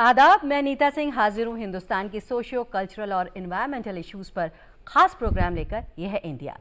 आदाब, मैं नीता सिंह हाजिर हूँ हिंदुस्तान की सोशियो कल्चरल और इन्वायरमेंटल इश्यूज पर खास प्रोग्राम लेकर। यह है इंडिया।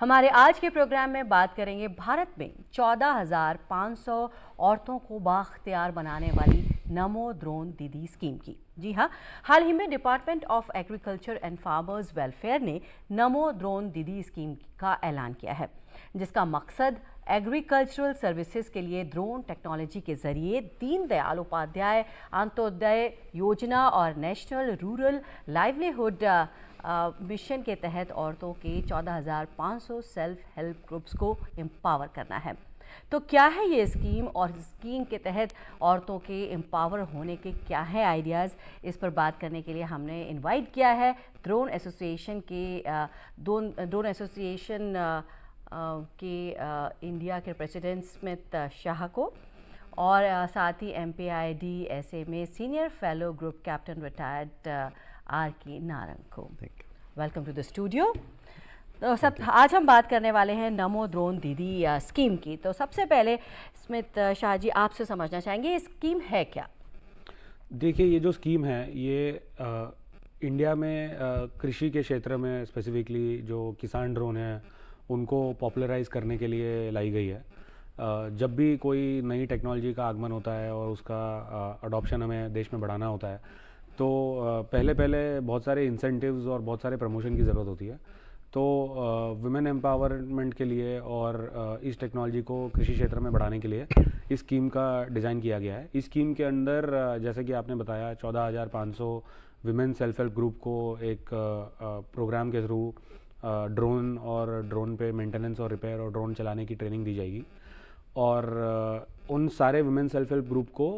हमारे आज के प्रोग्राम में बात करेंगे भारत में 14,500 औरतों को बाख्तियार बनाने वाली नमो ड्रोन दीदी स्कीम की। जी हाँ, हाल ही में department of agriculture and farmers welfare ने नमो ड्रोन दीदी स्कीम का ऐलान किया है, जिसका मकसद एग्रीकल्चरल सर्विसेज के लिए ड्रोन टेक्नोलॉजी के जरिए दीनदयाल उपाध्याय अंत्योदय योजना और नेशनल रूरल लाइवलीहुड मिशन के तहत औरतों के 14,500 सेल्फ हेल्प ग्रुप्स को एम्पावर करना है। तो क्या है ये स्कीम और स्कीम के तहत औरतों के एम्पावर होने के क्या है आइडियाज़, इस पर बात करने के लिए हमने इनवाइट किया है ड्रोन एसोसिएशन के इंडिया के प्रेसिडेंट स्मिथ शाह को और साथ ही MPID में senior fellow group captain retired RK Narang को। Welcome to the studio. तो आज हम बात करने वाले हैं नमो ड्रोन दीदी स्कीम की। तो सबसे पहले स्मिथ शाह जी, आपसे समझना चाहेंगे ये स्कीम है क्या? देखिए, ये जो स्कीम है ये इंडिया में कृषि के क्षेत्र में स्पेसिफिकली जो किसान ड्रोन है उनको पॉपुलराइज करने के लिए लाई गई है। जब भी कोई नई टेक्नोलॉजी का आगमन होता है और उसका अडॉप्शन हमें देश में बढ़ाना होता है तो पहले बहुत सारे इंसेंटिव्स और बहुत सारे प्रमोशन की ज़रूरत होती है। तो वुमेन एम्पावरमेंट के लिए और इस टेक्नोलॉजी को कृषि क्षेत्र में बढ़ाने के लिए इस स्कीम का डिज़ाइन किया गया है। इस स्कीम के अंदर जैसे कि आपने बताया 14,500 वुमेन सेल्फ हेल्प ग्रुप को एक प्रोग्राम के थ्रू ड्रोन और ड्रोन पे मेंटेनेंस और रिपेयर और ड्रोन चलाने की ट्रेनिंग दी जाएगी। और उन सारे वुमेन सेल्फ हेल्प ग्रुप को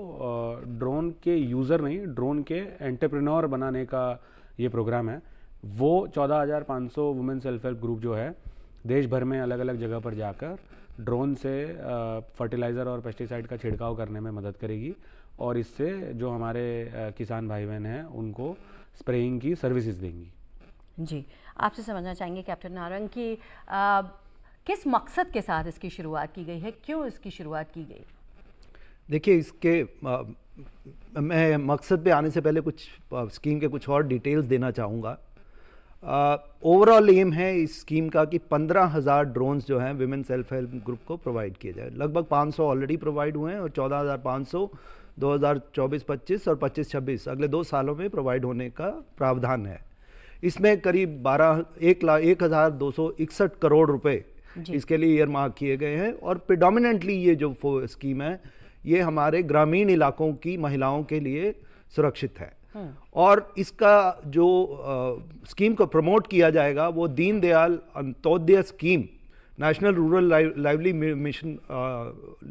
ड्रोन के यूज़र नहीं, ड्रोन के एंटरप्रेन्योर बनाने का ये प्रोग्राम है। वो 14,500 वुमेन सेल्फ हेल्प ग्रुप जो है देश भर में अलग अलग जगह पर जाकर ड्रोन से फर्टिलाइज़र और पेस्टिसाइड का छिड़काव करने में मदद करेगी और इससे जो हमारे किसान भाई बहन हैं उनको स्प्रेइंग की सर्विसेज देंगी। जी, आपसे समझना चाहेंगे कैप्टन नारंग कि किस मकसद के साथ इसकी शुरुआत की गई है, क्यों इसकी शुरुआत की गई? देखिए, इसके मैं मकसद पे आने से पहले कुछ स्कीम के कुछ और डिटेल्स देना चाहूँगा। ओवरऑल एम है इस स्कीम का कि 15,000 ड्रोन्स जो हैं विमेन सेल्फ हेल्प ग्रुप को प्रोवाइड किए जाए। लगभग 500 ऑलरेडी प्रोवाइड हुए हैं और 14,500 2024-25 और 25-26 अगले 2 सालों में प्रोवाइड होने का प्रावधान है। इसमें करीब 1,261 करोड़ रुपए इसके लिए ईयरमार्क किए गए हैं और प्रिडोमिनेंटली ये जो स्कीम है ये हमारे ग्रामीण इलाकों की महिलाओं के लिए सुरक्षित है। और इसका जो स्कीम को प्रमोट किया जाएगा वो Deendayal Antyodaya scheme, national rural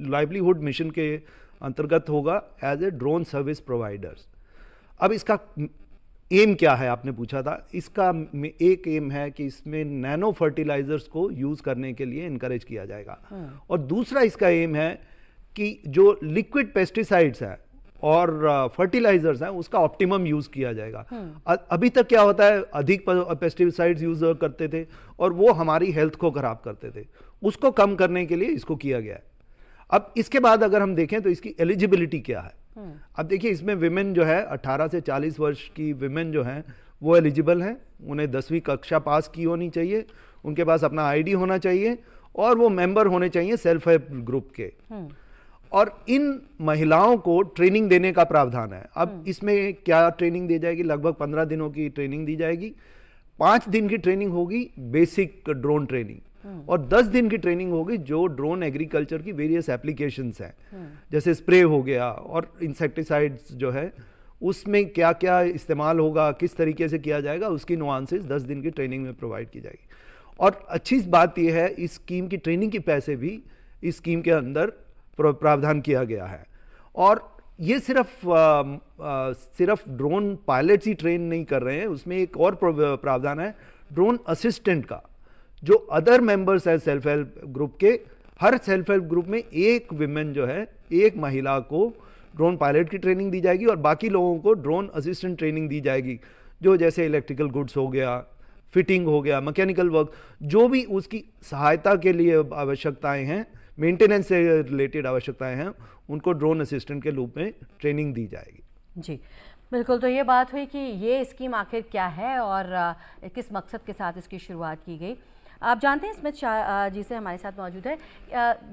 livelihood mission के अंतर्गत होगा as a drone service providers. अब इसका एम क्या है, आपने पूछा था। इसका एक एम है कि इसमें नैनो फर्टिलाइजर्स को यूज़ करने के लिए इनकरेज किया जाएगा और दूसरा इसका एम है कि जो लिक्विड पेस्टिसाइड्स हैं और फर्टिलाइजर्स हैं उसका ऑप्टिमम यूज़ किया जाएगा। अभी तक क्या होता है, अधिक पेस्टिसाइड्स यूज़ करते थे और वो हमारी हेल्थ को ख़राब करते थे, उसको कम करने के लिए इसको किया गया है। अब इसके बाद अगर हम देखें तो इसकी एलिजिबिलिटी क्या है। अब देखिए, इसमें विमेन जो है 18 से 40 वर्ष की विमेन जो हैं वो एलिजिबल हैं। उन्हें 10वीं कक्षा पास की होनी चाहिए, उनके पास अपना ID होना चाहिए और वो मेंबर होने चाहिए सेल्फ हेल्प ग्रुप के। और इन महिलाओं को ट्रेनिंग देने का प्रावधान है। अब इसमें क्या ट्रेनिंग दी जाएगी, लगभग 15 दिनों की ट्रेनिंग दी जाएगी। 5 दिन की ट्रेनिंग होगी बेसिक ड्रोन ट्रेनिंग और 10 दिन की ट्रेनिंग होगी जो ड्रोन एग्रीकल्चर की वेरियस एप्लीकेशंस हैं, जैसे स्प्रे हो गया और इंसेक्टिसाइड्स जो है उसमें क्या क्या इस्तेमाल होगा, किस तरीके से किया जाएगा, उसकी नुआंसेस 10 दिन की ट्रेनिंग में प्रोवाइड की जाएगी। और अच्छी बात यह है इस स्कीम की ट्रेनिंग के पैसे भी इस स्कीम के अंदर प्रावधान किया गया है। और ये सिर्फ ड्रोन पायलट्स ही ट्रेन नहीं कर रहे हैं, उसमें एक और प्रावधान है ड्रोन असिस्टेंट का। जो अदर मेंबर्स है सेल्फ हेल्प ग्रुप के, हर सेल्फ हेल्प ग्रुप में एक विमेन जो है, एक महिला को ड्रोन पायलट की ट्रेनिंग दी जाएगी और बाकी लोगों को ड्रोन असिस्टेंट ट्रेनिंग दी जाएगी, जो जैसे इलेक्ट्रिकल गुड्स हो गया, फिटिंग हो गया, मैकेनिकल वर्क, जो भी उसकी सहायता के लिए आवश्यकताएं हैं मेंटेनेंस से रिलेटेड आवश्यकताएं हैं, उनको ड्रोन असिस्टेंट के रूप में ट्रेनिंग दी जाएगी। जी बिल्कुल, तो ये बात हुई कि ये स्कीम आखिर क्या है और किस मकसद के साथ इसकी शुरुआत की गई। आप जानते हैं स्मिथ शाह जी से हमारे साथ मौजूद है,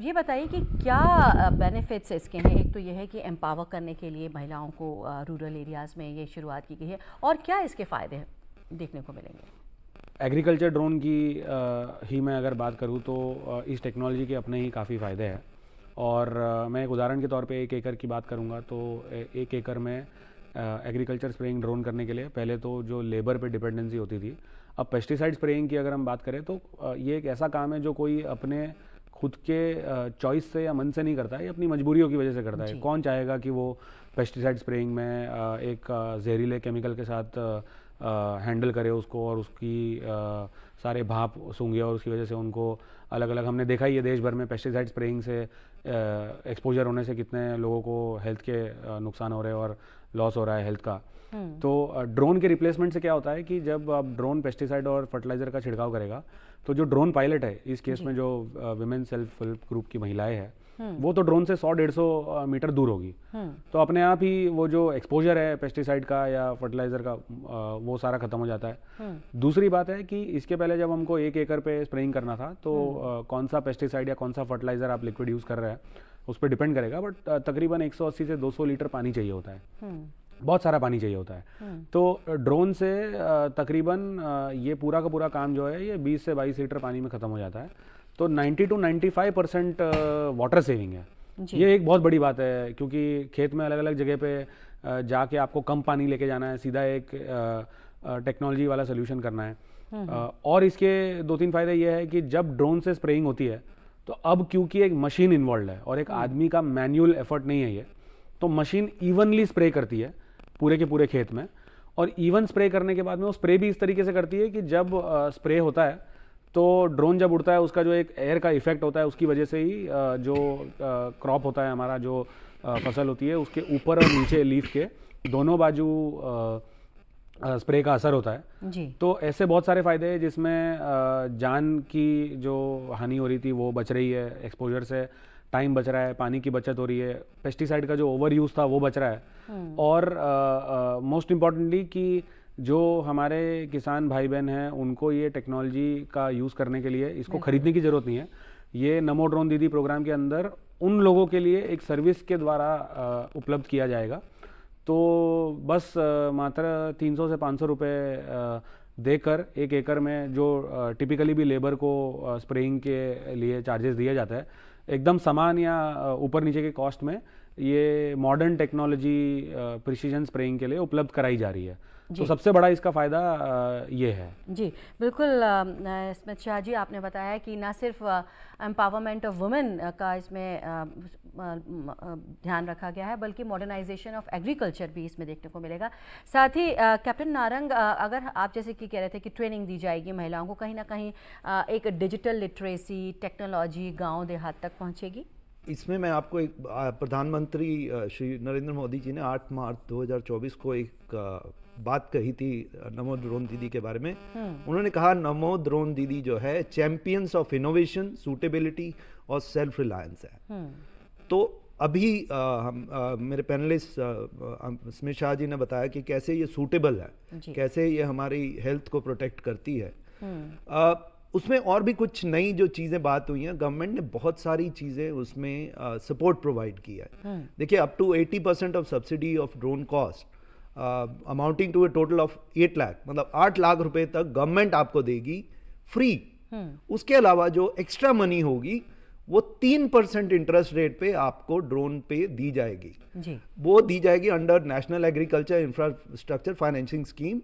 ये बताइए कि क्या बेनिफिट्स इसके हैं। एक तो ये है कि एम्पावर करने के लिए महिलाओं को रूरल एरियाज़ में ये शुरुआत की गई है, और क्या इसके फ़ायदे देखने को मिलेंगे। एग्रीकल्चर ड्रोन की ही मैं अगर बात करूँ तो इस टेक्नोलॉजी के अपने ही काफ़ी फ़ायदे हैं। और मैं एक उदाहरण के तौर पे 1 एकड़ की बात करूँगा तो 1 एकड़ में एग्रीकल्चर स्प्रेइंग ड्रोन करने के लिए पहले तो जो लेबर पे डिपेंडेंसी होती थी, अब पेस्टिसाइड स्प्रेइंग की अगर हम बात करें तो ये एक ऐसा काम है जो कोई अपने खुद के चॉइस से या मन से नहीं करता है, ये अपनी मजबूरियों की वजह से करता है। कौन चाहेगा कि वो पेस्टिसाइड स्प्रेइंग में एक जहरीले केमिकल के साथ हैंडल करे उसको और उसकी सारे भाप सूंघे और उसकी वजह से उनको अलग अलग, हमने देखा ही है देश भर में पेस्टिसाइड स्प्रेइंग से एक्सपोजर होने से कितने लोगों को हेल्थ के नुकसान हो रहे हैं और लॉस हो रहा है हेल्थ का। तो ड्रोन के रिप्लेसमेंट से क्या होता है कि जब अब ड्रोन पेस्टिसाइड और फर्टिलाइजर का छिड़काव करेगा तो जो ड्रोन पायलट है, इस केस में जो विमेन सेल्फ हेल्प ग्रुप की महिलाएं हैं, वो तो ड्रोन से 100-150 मीटर दूर होगी। तो अपने आप ही वो जो एक्सपोजर है पेस्टिसाइड का या फर्टिलाइजर का वो सारा खत्म हो जाता है। दूसरी बात है कि इसके पहले जब हमको 1 एकड़ पे स्प्रेइंग करना था तो कौन सा पेस्टिसाइड या कौन सा फर्टिलाइजर आप लिक्विड यूज कर रहे हैं उस पर डिपेंड करेगा, बट तकरीबन 180 से 200 लीटर पानी चाहिए होता है, बहुत सारा पानी चाहिए होता है। तो ड्रोन से तकरीबन ये पूरा का पूरा काम जो है ये 20 से 22 लीटर पानी में ख़त्म हो जाता है। तो 90 to 95% वाटर सेविंग है। ये एक बहुत बड़ी बात है, क्योंकि खेत में अलग अलग जगह पे जाके आपको कम पानी लेके जाना है, सीधा एक टेक्नोलॉजी वाला सोल्यूशन करना है। और इसके 2-3 फ़ायदे ये है कि जब ड्रोन से स्प्रेइंग होती है तो अब क्योंकि एक मशीन इन्वॉल्व है और एक आदमी का मैनुअल एफर्ट नहीं है ये, तो मशीन इवनली स्प्रे करती है पूरे के पूरे खेत में। और इवन स्प्रे करने के बाद में वो स्प्रे भी इस तरीके से करती है कि जब स्प्रे होता है तो ड्रोन जब उड़ता है उसका जो एक एयर का इफेक्ट होता है उसकी वजह से ही जो क्रॉप होता है हमारा, जो फसल होती है उसके ऊपर और नीचे लीफ के दोनों बाजू स्प्रे का असर होता है जी। तो ऐसे बहुत सारे फ़ायदे हैं जिसमें जान की जो हानि हो रही थी वो बच रही है एक्सपोजर से, टाइम बच रहा है, पानी की बचत हो रही है, पेस्टिसाइड का जो ओवर यूज़ था वो बच रहा है। और मोस्ट इम्पॉर्टेंटली कि जो हमारे किसान भाई बहन हैं उनको ये टेक्नोलॉजी का यूज़ करने के लिए इसको खरीदने की ज़रूरत नहीं है। ये नमो ड्रोन दीदी प्रोग्राम के अंदर उन लोगों के लिए एक सर्विस के द्वारा उपलब्ध किया जाएगा। तो बस मात्र 300 से 500 रुपये देकर 1 एकड़ में जो टिपिकली भी लेबर को स्प्रेइंग के लिए चार्जेस दिया जाता है, एकदम समान या ऊपर नीचे के कॉस्ट में ये मॉडर्न टेक्नोलॉजी प्रिसीजन स्प्रेइंग के लिए उपलब्ध कराई जा रही है। तो सबसे बड़ा इसका फ़ायदा ये है। जी बिल्कुल स्मिथ शाह जी, आपने बताया कि ना सिर्फ एम्पावरमेंट ऑफ वुमेन का इसमें ध्यान रखा गया है बल्कि मॉडर्नाइजेशन ऑफ एग्रीकल्चर भी इसमें देखने को मिलेगा। साथ ही कैप्टन नारंग, अगर आप जैसे कि कह रहे थे कि ट्रेनिंग दी जाएगी महिलाओं को, कहीं ना कहीं एक डिजिटल लिटरेसी टेक्नोलॉजी गाँव देहात तक पहुँचेगी। इसमें मैं आपको एक प्रधानमंत्री श्री नरेंद्र मोदी जी ने 8 मार्च 2024 को एक बात कही थी नमो ड्रोन दीदी के बारे में। उन्होंने कहा नमो ड्रोन दीदी जो है चैंपियंस ऑफ इनोवेशन, सूटेबिलिटी और सेल्फ रिलायंस है। तो अभी मेरे पैनलिस्ट स्मिथ शाह जी ने बताया कि कैसे ये सूटेबल है, कैसे ये हमारी हेल्थ को प्रोटेक्ट करती है। उसमें और भी कुछ नई जो चीज़ें बात हुई हैं, गवर्नमेंट ने बहुत सारी चीज़ें उसमें सपोर्ट प्रोवाइड किया है। देखिए, up to 80% of subsidy of drone cost amounting to a total of 8 lakh, मतलब 8 लाख रुपए तक गवर्नमेंट आपको देगी फ्री। उसके अलावा जो एक्स्ट्रा मनी होगी वो 3% इंटरेस्ट रेट पे आपको ड्रोन पे दी जाएगी जी। वो दी जाएगी under national agriculture infrastructure financing scheme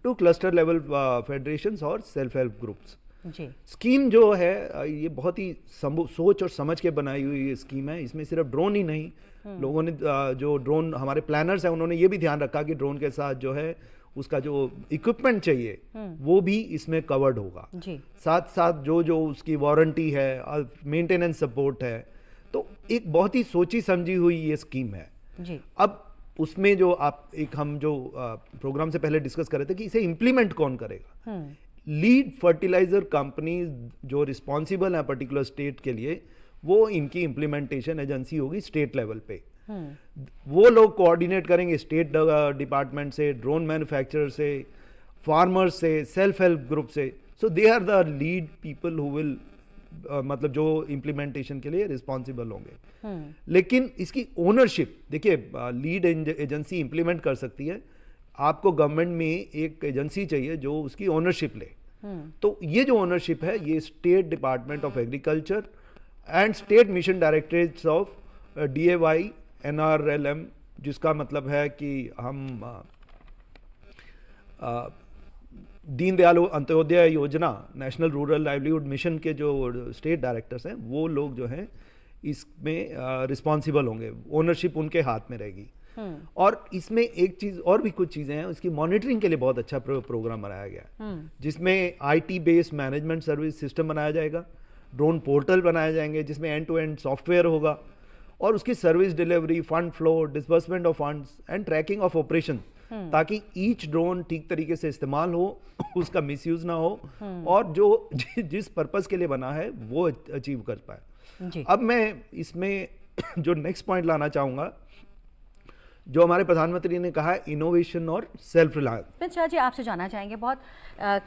two cluster level federations और सेल्फ हेल्प ग्रुप्स जी। स्कीम जो है ये बहुत ही सोच और समझ के बनाई हुई स्कीम है। इसमें सिर्फ ड्रोन ही नहीं, लोगों ने जो ड्रोन हमारे प्लानर्स हैं उन्होंने ये भी ध्यान रखा कि ड्रोन के साथ जो है उसका जो इक्विपमेंट चाहिए वो भी इसमें कवर्ड होगा जी। साथ साथ जो उसकी वारंटी है और मेंटेनेंस सपोर्ट है। तो एक बहुत ही सोची समझी हुई ये स्कीम है जी। अब उसमें जो हम जो प्रोग्राम से पहले डिस्कस कर रहे थे कि इसे इम्प्लीमेंट कौन करेगा। लीड फर्टिलाइजर कंपनीज जो रिस्पॉन्सिबल है पर्टिकुलर स्टेट के लिए, वो इनकी इम्प्लीमेंटेशन एजेंसी होगी स्टेट लेवल पे। वो लोग कोऑर्डिनेट करेंगे स्टेट डिपार्टमेंट से, ड्रोन मैन्युफैक्चरर से, फार्मर्स से, सेल्फ हेल्प ग्रुप से। So they are the lead people who will मतलब जो इम्प्लीमेंटेशन के लिए रिस्पॉन्सिबल होंगे। लेकिन इसकी ओनरशिप देखिए, लीड एजेंसी इम्प्लीमेंट कर सकती है, आपको गवर्नमेंट में एक एजेंसी चाहिए जो उसकी ओनरशिप ले। तो ये जो ओनरशिप है ये state department of agriculture and state mission directorates of DAY NRLM, जिसका मतलब है कि हम दीनदयाल अंत्योदय योजना, नेशनल रूरल लाइवलीहुड मिशन के जो स्टेट डायरेक्टर्स हैं वो लोग जो हैं इसमें रिस्पॉन्सिबल होंगे, ओनरशिप उनके हाथ में रहेगी। और इसमें एक चीज और भी कुछ चीजें हैं, इसकी मॉनिटरिंग के लिए बहुत अच्छा प्रोग्राम बनाया गया है, जिसमें IT based management service system बनाया जाएगा, ड्रोन पोर्टल बनाए जाएंगे जिसमें एंड टू एंड सॉफ्टवेयर होगा, और उसकी service delivery, fund flow, disbursement of funds and tracking of operation, ताकि ईच ड्रोन ठीक तरीके से इस्तेमाल हो, उसका मिसयूज ना हो, और जो जिस पर्पस के लिए बना है वो अचीव कर पाए। अब मैं इसमें जो नेक्स्ट पॉइंट लाना चाहूंगा, जो हमारे प्रधानमंत्री ने कहा है, इनोवेशन और self reliance. Prince Shah ji, आपसे जानना चाहेंगे, बहुत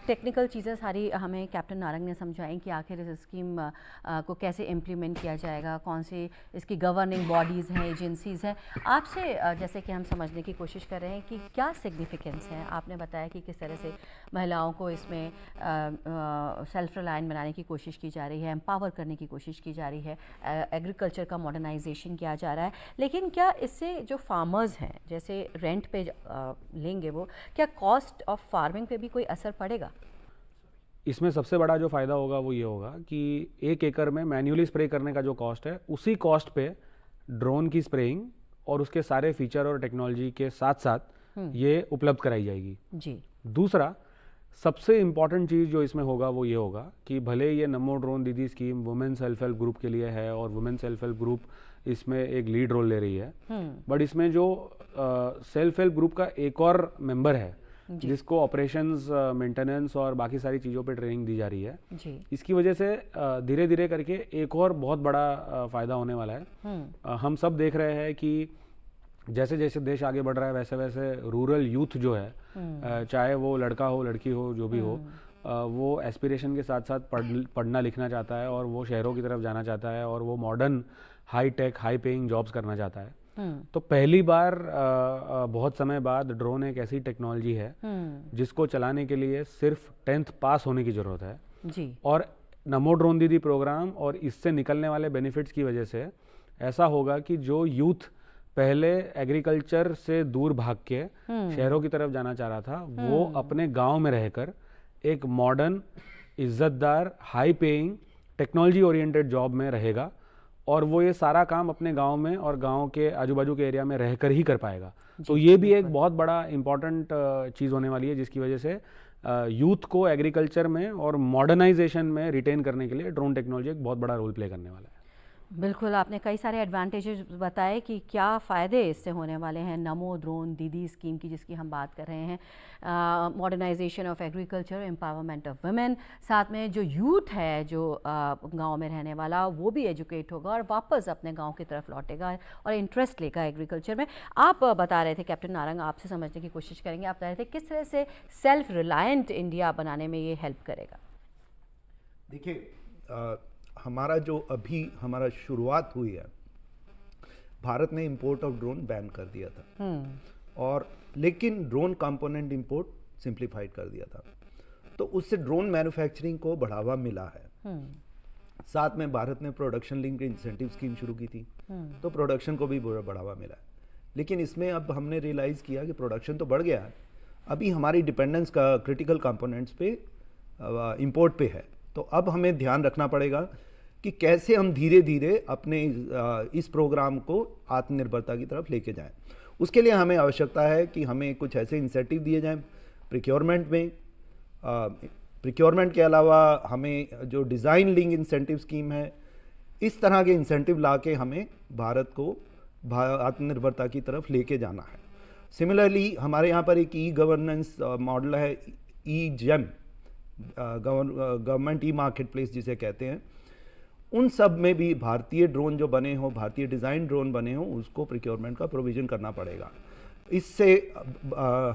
टेक्निकल चीज़ें सारी हमें कैप्टन नारंग ने समझाई कि आखिर इस स्कीम को कैसे इम्प्लीमेंट किया जाएगा, कौन सी इसकी गवर्निंग बॉडीज़ हैं, एजेंसीज़ हैं। आपसे जैसे कि हम समझने की कोशिश कर रहे हैं कि क्या सिग्निफिकेंस है, आपने बताया कि किस तरह से महिलाओं को इसमें सेल्फ रिलायंट बनाने की कोशिश की जा रही है, एम्पावर करने की कोशिश की जा रही है, एग्रीकल्चर का मॉडर्नाइजेशन किया जा रहा है, लेकिन क्या इससे जो फार्मर्स हैं जैसे रेंट पे लेंगे, वो क्या कॉस्ट ऑफ फार्मिंग पे भी कोई असर पड़ेगा? इसमें सबसे बड़ा जो फ़ायदा होगा वो ये होगा कि 1 एकड़ में मैन्युअली स्प्रे करने का जो कॉस्ट है, उसी कॉस्ट पे ड्रोन की स्प्रेइंग और उसके सारे फीचर और टेक्नोलॉजी के साथ साथ ये उपलब्ध कराई जाएगी जी। दूसरा सबसे इम्पॉर्टेंट चीज़ जो इसमें होगा वो ये होगा कि भले ये नमो ड्रोन दीदी scheme women self help group के लिए है और वुमेन सेल्फ हेल्प ग्रुप इसमें एक लीड रोल ले रही है, बट इसमें जो सेल्फ हेल्प ग्रुप का एक और मेंबर है जिसको ऑपरेशंस, मेंटेनेंस और बाकी सारी चीज़ों पे ट्रेनिंग दी जा रही है जी। इसकी वजह से धीरे धीरे करके एक और बहुत बड़ा फ़ायदा होने वाला है। हम सब देख रहे हैं कि जैसे जैसे देश आगे बढ़ रहा है वैसे वैसे रूरल यूथ जो है, चाहे वो लड़का हो लड़की हो जो भी हो, वो एस्पिरेशन के साथ साथ पढ़ना लिखना चाहता है और वो शहरों की तरफ जाना चाहता है और वो modern high tech high paying jobs करना चाहता है। तो पहली बार बहुत समय बाद ड्रोन एक ऐसी टेक्नोलॉजी है जिसको चलाने के लिए सिर्फ 10th पास होने की जरूरत है जी। और नमो ड्रोन दीदी प्रोग्राम और इससे निकलने वाले बेनिफिट्स की वजह से ऐसा होगा कि जो यूथ पहले एग्रीकल्चर से दूर भाग के शहरों की तरफ जाना चाह रहा था, वो अपने गांव में रहकर एक मॉडर्न, इज्जतदार, high paying, technology oriented job में रहेगा और वो ये सारा काम अपने गांव में और गांव के आजू बाजू के एरिया में रहकर ही कर पाएगा। तो ये भी एक बहुत बड़ा इंपॉर्टेंट चीज़ होने वाली है जिसकी वजह से यूथ को एग्रीकल्चर में और मॉडर्नाइजेशन में रिटेन करने के लिए ड्रोन टेक्नोलॉजी एक बहुत बड़ा रोल प्ले करने वाला है। बिल्कुल, आपने कई सारे एडवांटेजेस बताए कि क्या फ़ायदे इससे होने वाले हैं नमो ड्रोन दीदी स्कीम की, जिसकी हम बात कर रहे हैं। Modernisation of agriculture, empowerment of women, साथ में जो यूथ है जो गांव में रहने वाला वो भी एजुकेट होगा और वापस अपने गांव की तरफ लौटेगा और इंटरेस्ट लेगा एग्रीकल्चर में। आप बता रहे थे कैप्टन नारंग, आपसे समझने की कोशिश करेंगे, आप बता रहे थे किस तरह से सेल्फ रिलायंट इंडिया बनाने में ये हेल्प करेगा। देखिए, हमारा जो अभी हमारा शुरुआत हुई है, भारत ने इंपोर्ट ऑफ ड्रोन बैन कर दिया था और लेकिन ड्रोन कंपोनेंट इंपोर्ट सिंप्लीफाइड कर दिया था, तो उससे ड्रोन मैन्युफैक्चरिंग को बढ़ावा मिला है। साथ में भारत ने प्रोडक्शन लिंक्ड इंसेंटिव स्कीम शुरू की थी, तो प्रोडक्शन को भी बढ़ावा मिला है। लेकिन इसमें अब हमने रियलाइज़ किया कि प्रोडक्शन तो बढ़ गया है, अभी हमारी डिपेंडेंस का क्रिटिकल कंपोनेंट्स पे इंपोर्ट पे है। तो अब हमें ध्यान रखना पड़ेगा कि कैसे हम धीरे धीरे अपने इस प्रोग्राम को आत्मनिर्भरता की तरफ लेके जाएं। उसके लिए हमें आवश्यकता है कि हमें कुछ ऐसे इंसेंटिव दिए जाएं प्रिक्योरमेंट में। प्रिक्योरमेंट के अलावा हमें जो डिज़ाइन लिंक इंसेंटिव स्कीम है, इस तरह के इंसेंटिव ला के हमें भारत को आत्मनिर्भरता की तरफ लेके जाना है। सिमिलरली हमारे यहाँ पर एक ई गवर्नेंस मॉडल है, ई GeM, government e market place जिसे कहते हैं, उन सब में भी भारतीय ड्रोन जो बने हो, भारतीय डिज़ाइन ड्रोन बने हो, उसको प्रिक्योरमेंट का प्रोविज़न करना पड़ेगा। इससे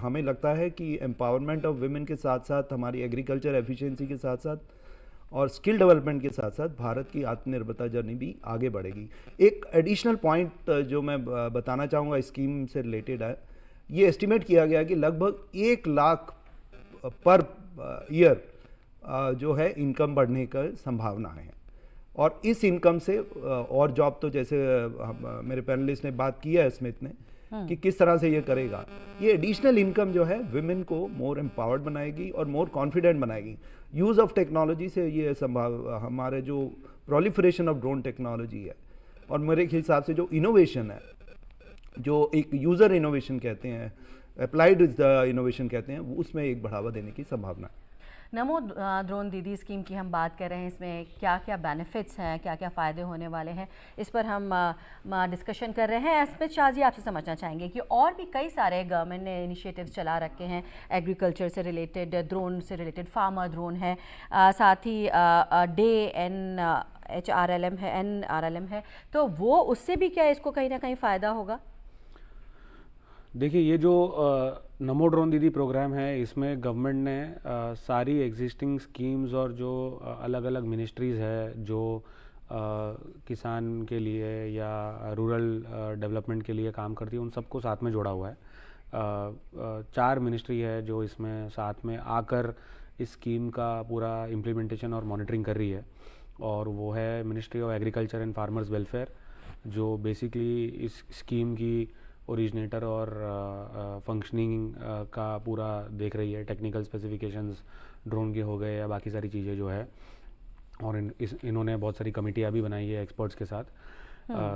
हमें लगता है कि एम्पावरमेंट ऑफ वुमेन के साथ साथ हमारी एग्रीकल्चर एफिशिएंसी के साथ साथ और स्किल डेवलपमेंट के साथ साथ भारत की आत्मनिर्भरता जर्नी भी आगे बढ़ेगी। एक एडिशनल पॉइंट जो मैं बताना चाहूँगा स्कीम से रिलेटेड है, ये एस्टिमेट किया गया कि लगभग 1 लाख पर ईयर जो है इनकम बढ़ने का संभावना है। और इस इनकम से और जॉब तो जैसे मेरे पैनलिस्ट ने बात की है स्मिथ ने कि किस तरह से ये करेगा, ये एडिशनल इनकम जो है विमेन को मोर एम्पावर्ड बनाएगी और मोर कॉन्फिडेंट बनाएगी। यूज़ ऑफ टेक्नोलॉजी से ये हमारे जो प्रोलिफरेशन ऑफ ड्रोन टेक्नोलॉजी है और मेरे हिसाब से जो इनोवेशन है, जो एक यूज़र इनोवेशन कहते हैं, अप्लाइड इनोवेशन कहते हैं, उसमें एक बढ़ावा देने की संभावना है। नमो ड्रोन दीदी स्कीम की हम बात कर रहे हैं, इसमें क्या क्या बेनिफिट्स हैं, क्या क्या फ़ायदे होने वाले हैं, इस पर हम डिस्कशन कर रहे हैं। स्मिथ शाह जी, आपसे समझना चाहेंगे कि और भी कई सारे गवर्नमेंट ने इनिशिएटिव्स चला रखे हैं एग्रीकल्चर से रिलेटेड, ड्रोन से रिलेटेड, फार्मर ड्रोन है, साथ ही NRLM है, तो वो उससे भी क्या इसको कहीं ना कहीं फ़ायदा होगा? देखिए, ये जो नमो ड्रोन दीदी प्रोग्राम है, इसमें गवर्नमेंट ने सारी एग्जिस्टिंग स्कीम्स और जो अलग अलग मिनिस्ट्रीज़ है जो किसान के लिए या रूरल डेवलपमेंट के लिए काम करती है, उन सबको साथ में जोड़ा हुआ है। 4 मिनिस्ट्री है जो इसमें साथ में आकर इस स्कीम का पूरा इम्प्लीमेंटेशन और मॉनिटरिंग कर रही है, और वो है ministry of agriculture and farmers welfare, जो बेसिकली इस स्कीम की ओरिजिनेटर और फंक्शनिंग का पूरा देख रही है। टेक्निकल स्पेसिफिकेशंस ड्रोन के हो गए या बाकी सारी चीज़ें जो है, और इन्होंने बहुत सारी कमेटियाँ भी बनाई है एक्सपर्ट्स के साथ।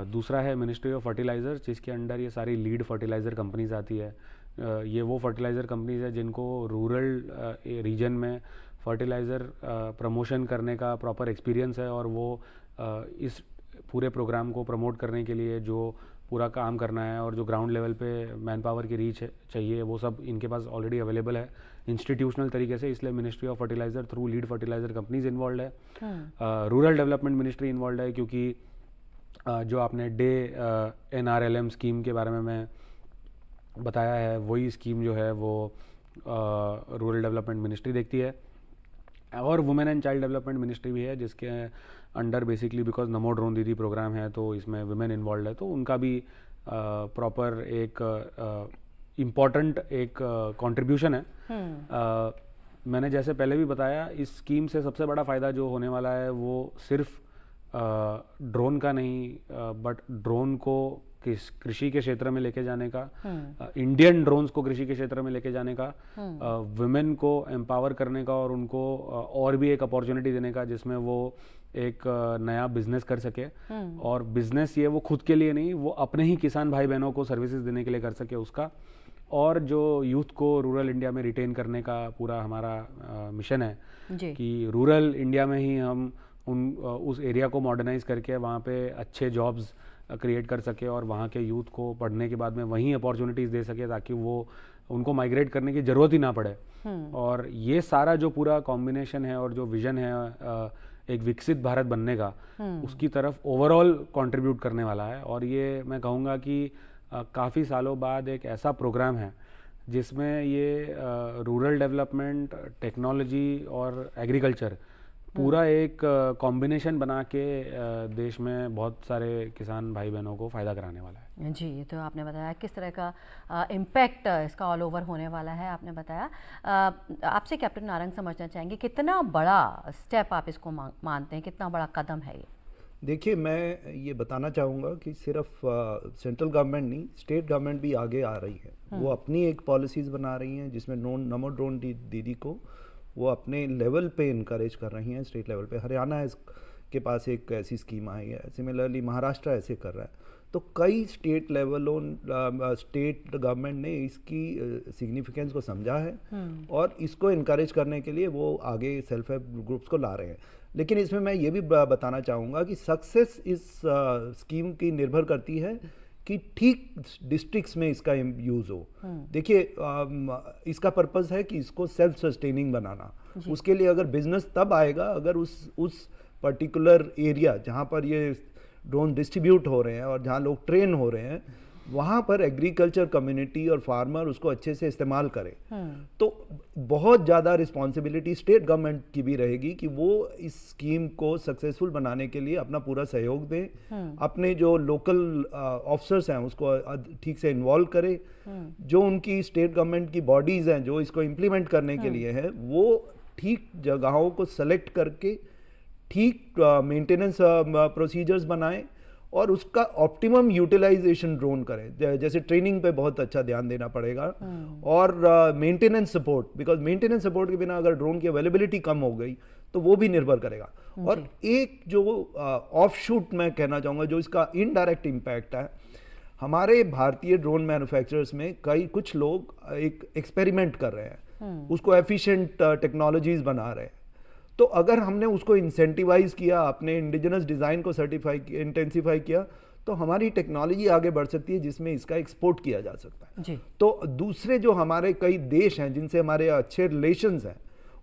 दूसरा है मिनिस्ट्री ऑफ फर्टिलाइज़र, जिसके अंडर ये सारी लीड फर्टिलाइज़र कंपनीज आती है। ये वो फर्टिलाइज़र कंपनीज है जिनको रूरल रीजन में फर्टिलाइज़र प्रमोशन करने का प्रॉपर एक्सपीरियंस है, और वो इस पूरे प्रोग्राम को प्रमोट करने के लिए जो पूरा काम करना है और जो ग्राउंड लेवल पे मैन पावर की रीच चाहिए, वो सब इनके पास ऑलरेडी अवेलेबल है इंस्टीट्यूशनल तरीके से। इसलिए ministry of fertiliser through lead fertiliser companies involve है। रूरल डेवलपमेंट मिनिस्ट्री इन्वॉल्व है, क्योंकि जो आपने NRLM स्कीम के बारे में मैं बताया है, वही स्कीम जो है वो रूरल डेवलपमेंट मिनिस्ट्री देखती है। और women and child development ministry भी है, जिसके under basically because NaMo drone दीदी प्रोग्राम है तो इसमें वुमेन इन्वॉल्व है, तो उनका भी प्रॉपर एक इम्पॉर्टेंट एक कंट्रीब्यूशन है। मैंने जैसे पहले भी बताया, इस स्कीम से सबसे बड़ा फ़ायदा जो होने वाला है वो सिर्फ ड्रोन का नहीं, बट ड्रोन को कृषि के क्षेत्र में लेके जाने का, इंडियन ड्रोन्स को कृषि के क्षेत्र में लेके जाने का, वुमेन को एम्पावर करने का, और उनको और भी एक अपॉर्चुनिटी देने का जिसमें वो एक नया बिजनेस कर सके। और बिजनेस ये वो खुद के लिए नहीं, वो अपने ही किसान भाई बहनों को सर्विसेज देने के लिए कर सके उसका। और जो यूथ को रूरल इंडिया में रिटेन करने का पूरा हमारा मिशन है कि रूरल इंडिया में ही हम उस एरिया को मॉडर्नाइज करके वहाँ पे अच्छे जॉब्स क्रिएट कर सके, और वहाँ के यूथ को पढ़ने के बाद में वहीं अपॉर्चुनिटीज़ दे सके, ताकि वो उनको माइग्रेट करने की ज़रूरत ही ना पड़े। और ये सारा जो पूरा कॉम्बिनेशन है और जो विजन है एक विकसित भारत बनने का, उसकी तरफ ओवरऑल कंट्रीब्यूट करने वाला है। और ये मैं कहूँगा कि काफ़ी सालों बाद एक ऐसा प्रोग्राम है जिसमें ये रूरल डेवलपमेंट, टेक्नोलॉजी और एग्रीकल्चर पूरा एक कॉम्बिनेशन बना के देश में बहुत सारे किसान भाई बहनों को फ़ायदा कराने वाला है। जी, तो आपने बताया किस तरह का इम्पैक्ट इसका ऑल ओवर होने वाला है, आपने बताया। आपसे कैप्टन नारंग समझना चाहेंगे, कितना बड़ा स्टेप आप इसको मानते हैं, कितना बड़ा कदम है ये? देखिए, मैं ये बताना चाहूँगा कि सिर्फ सेंट्रल गवर्नमेंट नहीं, स्टेट गवर्नमेंट भी आगे आ रही है। वो अपनी एक पॉलिसीज़ बना रही हैं, जिसमें नमो ड्रोन दीदी को वो अपने लेवल पे इनकरेज कर रही हैं। स्टेट लेवल पे हरियाणा के पास एक ऐसी स्कीम आई है, सिमिलरली महाराष्ट्र ऐसे कर रहा है। तो कई स्टेट लेवलों स्टेट गवर्नमेंट ने इसकी सिग्निफिकेंस को समझा है और इसको इनकरेज करने के लिए वो आगे सेल्फ हेल्प ग्रुप्स को ला रहे हैं। लेकिन इसमें मैं ये भी बताना चाहूँगा कि सक्सेस इस स्कीम की निर्भर करती है कि ठीक डिस्ट्रिक्ट्स में इसका यूज़ हो। देखिए, इसका पर्पस है कि इसको सेल्फ सस्टेनिंग बनाना। उसके लिए अगर बिजनेस तब आएगा अगर उस पर्टिकुलर एरिया जहाँ पर ये ड्रोन डिस्ट्रीब्यूट हो रहे हैं और जहाँ लोग ट्रेन हो रहे हैं, वहाँ पर एग्रीकल्चर कम्युनिटी और फार्मर उसको अच्छे से इस्तेमाल करें। तो बहुत ज़्यादा रिस्पॉन्सिबिलिटी स्टेट गवर्नमेंट की भी रहेगी कि वो इस स्कीम को सक्सेसफुल बनाने के लिए अपना पूरा सहयोग दें, अपने जो लोकल ऑफिसर्स हैं उसको ठीक से इन्वॉल्व करें, जो उनकी स्टेट गवर्नमेंट की बॉडीज़ हैं जो इसको इम्प्लीमेंट करने के लिए है, वो ठीक जगहों को सेलेक्ट करके ठीक मेंटेनेंस प्रोसीजर्स बनाएं और उसका ऑप्टिमम यूटिलाइजेशन ड्रोन करें। जैसे ट्रेनिंग पे बहुत अच्छा ध्यान देना पड़ेगा और maintenance support, because maintenance support के बिना अगर ड्रोन की अवेलेबिलिटी कम हो गई तो वो भी निर्भर करेगा। और एक जो ऑफ शूट मैं कहना चाहूँगा जो इसका इनडायरेक्ट इम्पैक्ट है, हमारे भारतीय ड्रोन मैन्युफैक्चरर्स में कुछ लोग एक एक्सपेरिमेंट कर रहे हैं, उसको एफिशिएंट टेक्नोलॉजीज बना रहे हैं। तो अगर हमने उसको इंसेंटिवाइज किया, अपने इंडिजिनस डिज़ाइन को इंटेंसिफाई किया, तो हमारी टेक्नोलॉजी आगे बढ़ सकती है जिसमें इसका एक्सपोर्ट किया जा सकता है जी। तो दूसरे जो हमारे कई देश हैं जिनसे हमारे अच्छे रिलेशंस हैं,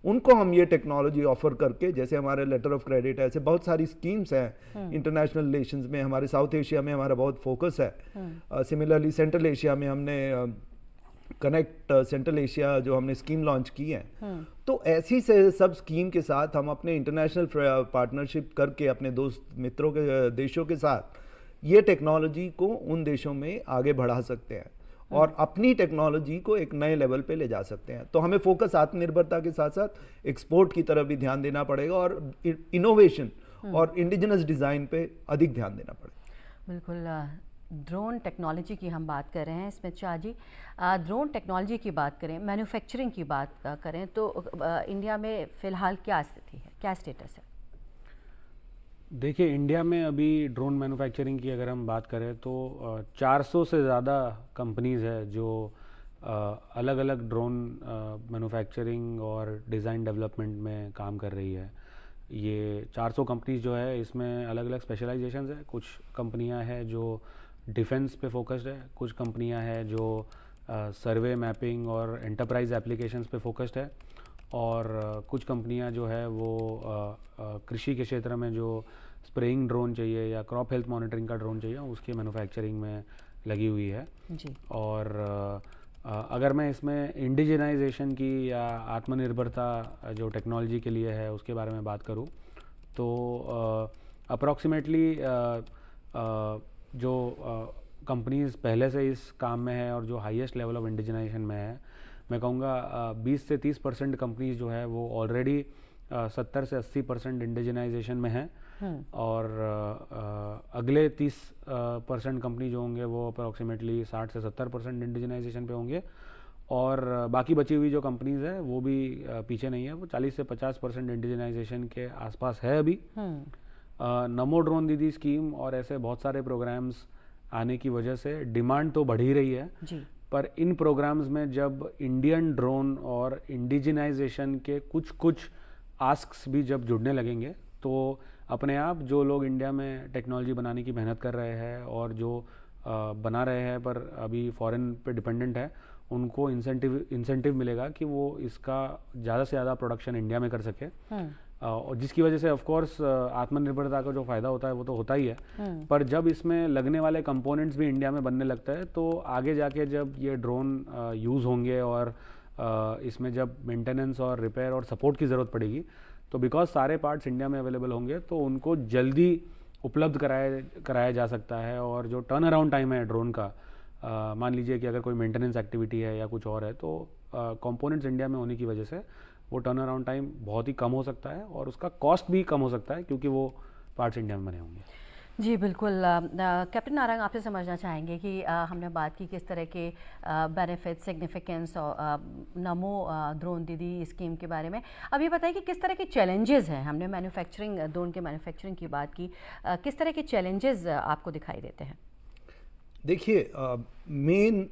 उनको हम ये टेक्नोलॉजी ऑफर करके, जैसे हमारे लेटर ऑफ क्रेडिट है, ऐसे बहुत सारी स्कीम्स हैं इंटरनेशनल रिलेशंस में। हमारे साउथ एशिया में हमारा बहुत फोकस है। सिमिलरली सेंट्रल एशिया में हमने कनेक्ट सेंट्रल एशिया जो हमने स्कीम लॉन्च की है। तो ऐसी से सब स्कीम के साथ हम अपने इंटरनेशनल पार्टनरशिप करके अपने दोस्त मित्रों के देशों के साथ ये टेक्नोलॉजी को उन देशों में आगे बढ़ा सकते हैं और अपनी टेक्नोलॉजी को एक नए लेवल पे ले जा सकते हैं। तो हमें फोकस आत्मनिर्भरता के साथ साथ एक्सपोर्ट की तरफ भी ध्यान देना पड़ेगा और इनोवेशन और इंडिजिनस डिज़ाइन पे अधिक ध्यान देना पड़ेगा। बिल्कुल। ड्रोन टेक्नोलॉजी की हम बात कर रहे हैं स्मित शाह जी। ड्रोन टेक्नोलॉजी की बात करें, मैन्युफैक्चरिंग की बात करें तो इंडिया में फ़िलहाल क्या स्थिति है, क्या स्टेटस है? देखिए, इंडिया में अभी ड्रोन मैन्युफैक्चरिंग की अगर हम बात करें तो 400 से ज़्यादा कंपनीज़ है जो अलग अलग ड्रोन मैन्युफैक्चरिंग और डिज़ाइन डेवलपमेंट में काम कर रही है। ये 400 कंपनीज जो है इसमें अलग अलग स्पेशलाइजेशंस है। कुछ कंपनियां हैं जो डिफेंस पे फोकस्ड है, कुछ कंपनियां हैं जो सर्वे मैपिंग और एंटरप्राइज एप्लीकेशंस पे फोकस्ड है, और कुछ कंपनियां जो है वो कृषि के क्षेत्र में जो स्प्रेइंग ड्रोन चाहिए या क्रॉप हेल्थ मॉनिटरिंग का ड्रोन चाहिए उसके मैन्युफैक्चरिंग में लगी हुई है जी। और अगर मैं इसमें इंडिजिनाइजेशन की या आत्मनिर्भरता जो टेक्नोलॉजी के लिए है उसके बारे में बात करूं तो अप्रॉक्सीमेटली जो कंपनीज पहले से इस काम में है और जो हाईएस्ट लेवल ऑफ इंडिजिनाइजेशन में है, मैं कहूँगा 20 से 30% कंपनीज जो है वो ऑलरेडी 70 से 80% इंडिजिनाइजेशन में है और अगले 30% कंपनी जो होंगे वो अप्रॉक्सीमेटली 60 से 70% इंडिजिनाइजेशन पे होंगे, और बाकी बची हुई जो कंपनीज है वो भी पीछे नहीं है, वो 40 से 50% इंडिजिनाइजेशन के आसपास है अभी। नमो ड्रोन दीदी स्कीम और ऐसे बहुत सारे प्रोग्राम्स आने की वजह से डिमांड तो बढ़ ही रही है जी। पर इन प्रोग्राम्स में जब इंडियन ड्रोन और इंडिजिनाइजेशन के कुछ आस्क्स भी जब जुड़ने लगेंगे तो अपने आप जो लोग इंडिया में टेक्नोलॉजी बनाने की मेहनत कर रहे हैं और जो बना रहे हैं पर अभी फॉरेन पे डिपेंडेंट है, उनको इंसेंटिव मिलेगा कि वो इसका ज़्यादा से ज़्यादा प्रोडक्शन इंडिया में कर सके, और जिसकी वजह से ऑफ कोर्स आत्मनिर्भरता का जो फ़ायदा होता है वो तो होता ही है। पर जब इसमें लगने वाले कंपोनेंट्स भी इंडिया में बनने लगता है तो आगे जाके जब ये ड्रोन यूज़ होंगे और इसमें जब मेंटेनेंस और रिपेयर और सपोर्ट की ज़रूरत पड़ेगी तो बिकॉज सारे पार्ट्स इंडिया में अवेलेबल होंगे तो उनको जल्दी उपलब्ध कराया जा सकता है, और जो टर्न अराउंड टाइम है ड्रोन का, मान लीजिए कि अगर कोई मेंटेनेंस एक्टिविटी है या कुछ और है तो कंपोनेंट्स इंडिया में होने की वजह से वो टर्न अराउंड टाइम बहुत ही कम हो सकता है और उसका कॉस्ट भी कम हो सकता है क्योंकि वो पार्ट्स इंडिया में बने होंगे। जी बिल्कुल। कैप्टन नारंग, आपसे समझना चाहेंगे कि हमने बात की किस तरह के बेनिफिट, सिग्निफिकेंस और नमो ड्रोन दीदी स्कीम के बारे में। अब ये बताइए कि किस तरह के चैलेंजेस हैं, हमने मैन्युफैक्चरिंग ड्रोन के मैन्युफैक्चरिंग की बात की, किस तरह के चैलेंजेस आपको दिखाई देते हैं? देखिए, मेन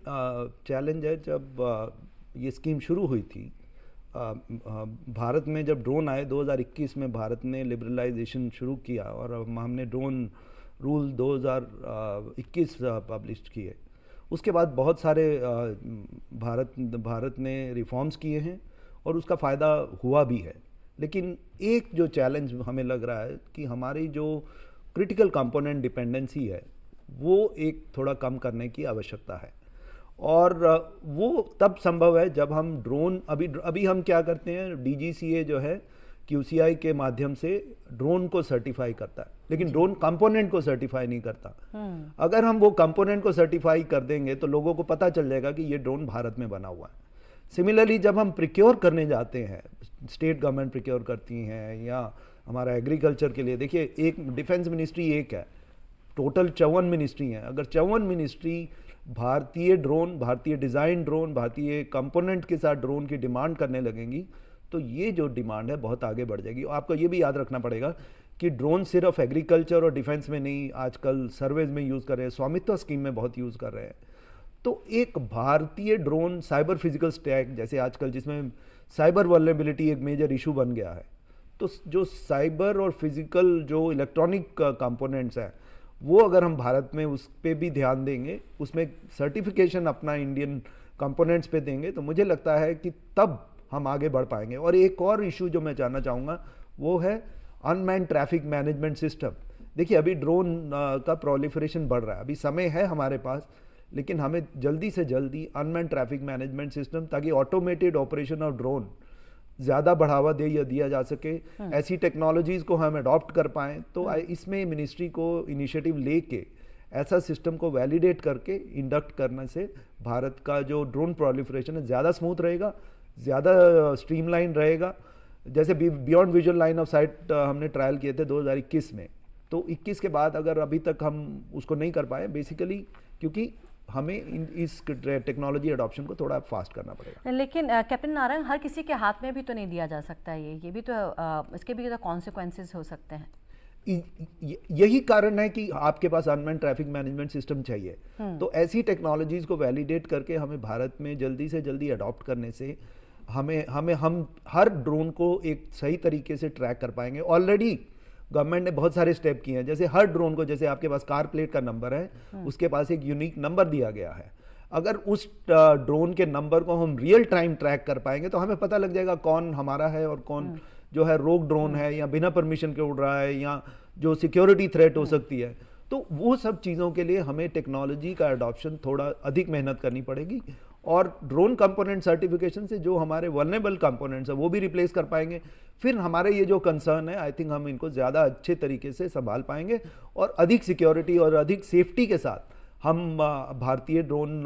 चैलेंज है जब ये स्कीम शुरू हुई थी भारत में, जब ड्रोन आए 2021 में भारत ने लिबरलाइजेशन शुरू किया और हमने ड्रोन रूल 2021 पब्लिश किए। उसके बाद बहुत सारे भारत ने रिफॉर्म्स किए हैं और उसका फ़ायदा हुआ भी है। लेकिन एक जो चैलेंज हमें लग रहा है कि हमारी जो क्रिटिकल कंपोनेंट डिपेंडेंसी है वो एक थोड़ा कम करने की आवश्यकता है। और वो तब संभव है जब हम ड्रोन, अभी हम क्या करते हैं, डीजीसीए जो है QCI के माध्यम से ड्रोन को सर्टिफाई करता है, लेकिन ड्रोन कंपोनेंट को सर्टिफाई नहीं करता। अगर हम वो कंपोनेंट को सर्टिफाई कर देंगे तो लोगों को पता चल जाएगा कि ये ड्रोन भारत में बना हुआ है। सिमिलरली जब हम प्रिक्योर करने जाते हैं, स्टेट गवर्नमेंट प्रिक्योर करती हैं या हमारा एग्रीकल्चर के लिए, देखिए एक डिफेंस मिनिस्ट्री एक है, टोटल 54 मिनिस्ट्री हैं। अगर 54 मिनिस्ट्री भारतीय ड्रोन, भारतीय डिज़ाइन ड्रोन, भारतीय कंपोनेंट के साथ ड्रोन की डिमांड करने लगेंगी तो ये जो डिमांड है बहुत आगे बढ़ जाएगी। और आपको ये भी याद रखना पड़ेगा कि ड्रोन सिर्फ एग्रीकल्चर और डिफेंस में नहीं, आजकल सर्वेज में यूज़ कर रहे हैं, स्वामित्व स्कीम में बहुत यूज़ कर रहे हैं। तो एक भारतीय ड्रोन साइबर फिजिकल स्टैक, जैसे आजकल जिसमें साइबर वल्नरेबिलिटी एक मेजर इशू बन गया है, तो जो साइबर और फिजिकल जो इलेक्ट्रॉनिक कंपोनेंट्स हैं वो अगर हम भारत में उस पर भी ध्यान देंगे, उसमें सर्टिफिकेशन अपना इंडियन कंपोनेंट्स पे देंगे, तो मुझे लगता है कि तब हम आगे बढ़ पाएंगे। और एक और इशू जो मैं जानना चाहूँगा वो है अनमैन्ड ट्रैफिक मैनेजमेंट सिस्टम। देखिए अभी ड्रोन का प्रोलिफरेशन बढ़ रहा है, अभी समय है हमारे पास, लेकिन हमें जल्दी से जल्दी अनमैन्ड ट्रैफिक मैनेजमेंट सिस्टम, ताकि ऑटोमेटेड ऑपरेशन ऑफ ड्रोन ज़्यादा बढ़ावा दिया जा सके, ऐसी टेक्नोलॉजीज़ को हम अडॉप्ट कर पाएँ। तो इसमें मिनिस्ट्री को इनिशिएटिव लेके ऐसा सिस्टम को वैलिडेट करके इंडक्ट करने से भारत का जो ड्रोन प्रोलिफरेशन है ज़्यादा स्मूथ रहेगा, ज़्यादा स्ट्रीमलाइन रहेगा। जैसे beyond visual line of site हमने ट्रायल किए थे 2021 में, तो 21 के बाद अगर अभी तक हम उसको नहीं कर पाए, बेसिकली क्योंकि हमें इस टेक्नोलॉजी अडॉप्शन को थोड़ा फास्ट करना पड़ेगा। लेकिन कैप्टन नारंग, हर किसी के हाथ में भी तो नहीं दिया जा सकता ये भी तो इसके भी तो कॉन्सिक्वेंसेस हो सकते हैं। यही कारण है कि आपके पास अनमैन्ड ट्रैफिक मैनेजमेंट सिस्टम चाहिए। तो ऐसी टेक्नोलॉजीज को वैलिडेट करके हमें भारत में जल्दी से जल्दी अडॉप्ट करने से हम हर ड्रोन को एक सही तरीके से ट्रैक कर पाएंगे। ऑलरेडी गवर्नमेंट ने बहुत सारे स्टेप किए हैं, जैसे हर ड्रोन को, जैसे आपके पास कार प्लेट का नंबर है, उसके पास एक यूनिक नंबर दिया गया है। अगर उस ड्रोन के नंबर को हम रियल टाइम ट्रैक कर पाएंगे तो हमें पता लग जाएगा कौन हमारा है और कौन जो है रोग ड्रोन है या बिना परमिशन के उड़ रहा है या जो सिक्योरिटी थ्रेट हो सकती है। तो वो सब चीज़ों के लिए हमें टेक्नोलॉजी का अडॉप्शन थोड़ा अधिक मेहनत करनी पड़ेगी, और ड्रोन कंपोनेंट सर्टिफिकेशन से जो हमारे वल्नरेबल कंपोनेंट्स है वो भी रिप्लेस कर पाएंगे। फिर हमारे ये जो कंसर्न है, आई थिंक हम इनको ज़्यादा अच्छे तरीके से संभाल पाएंगे और अधिक सिक्योरिटी और अधिक सेफ्टी के साथ हम भारतीय ड्रोन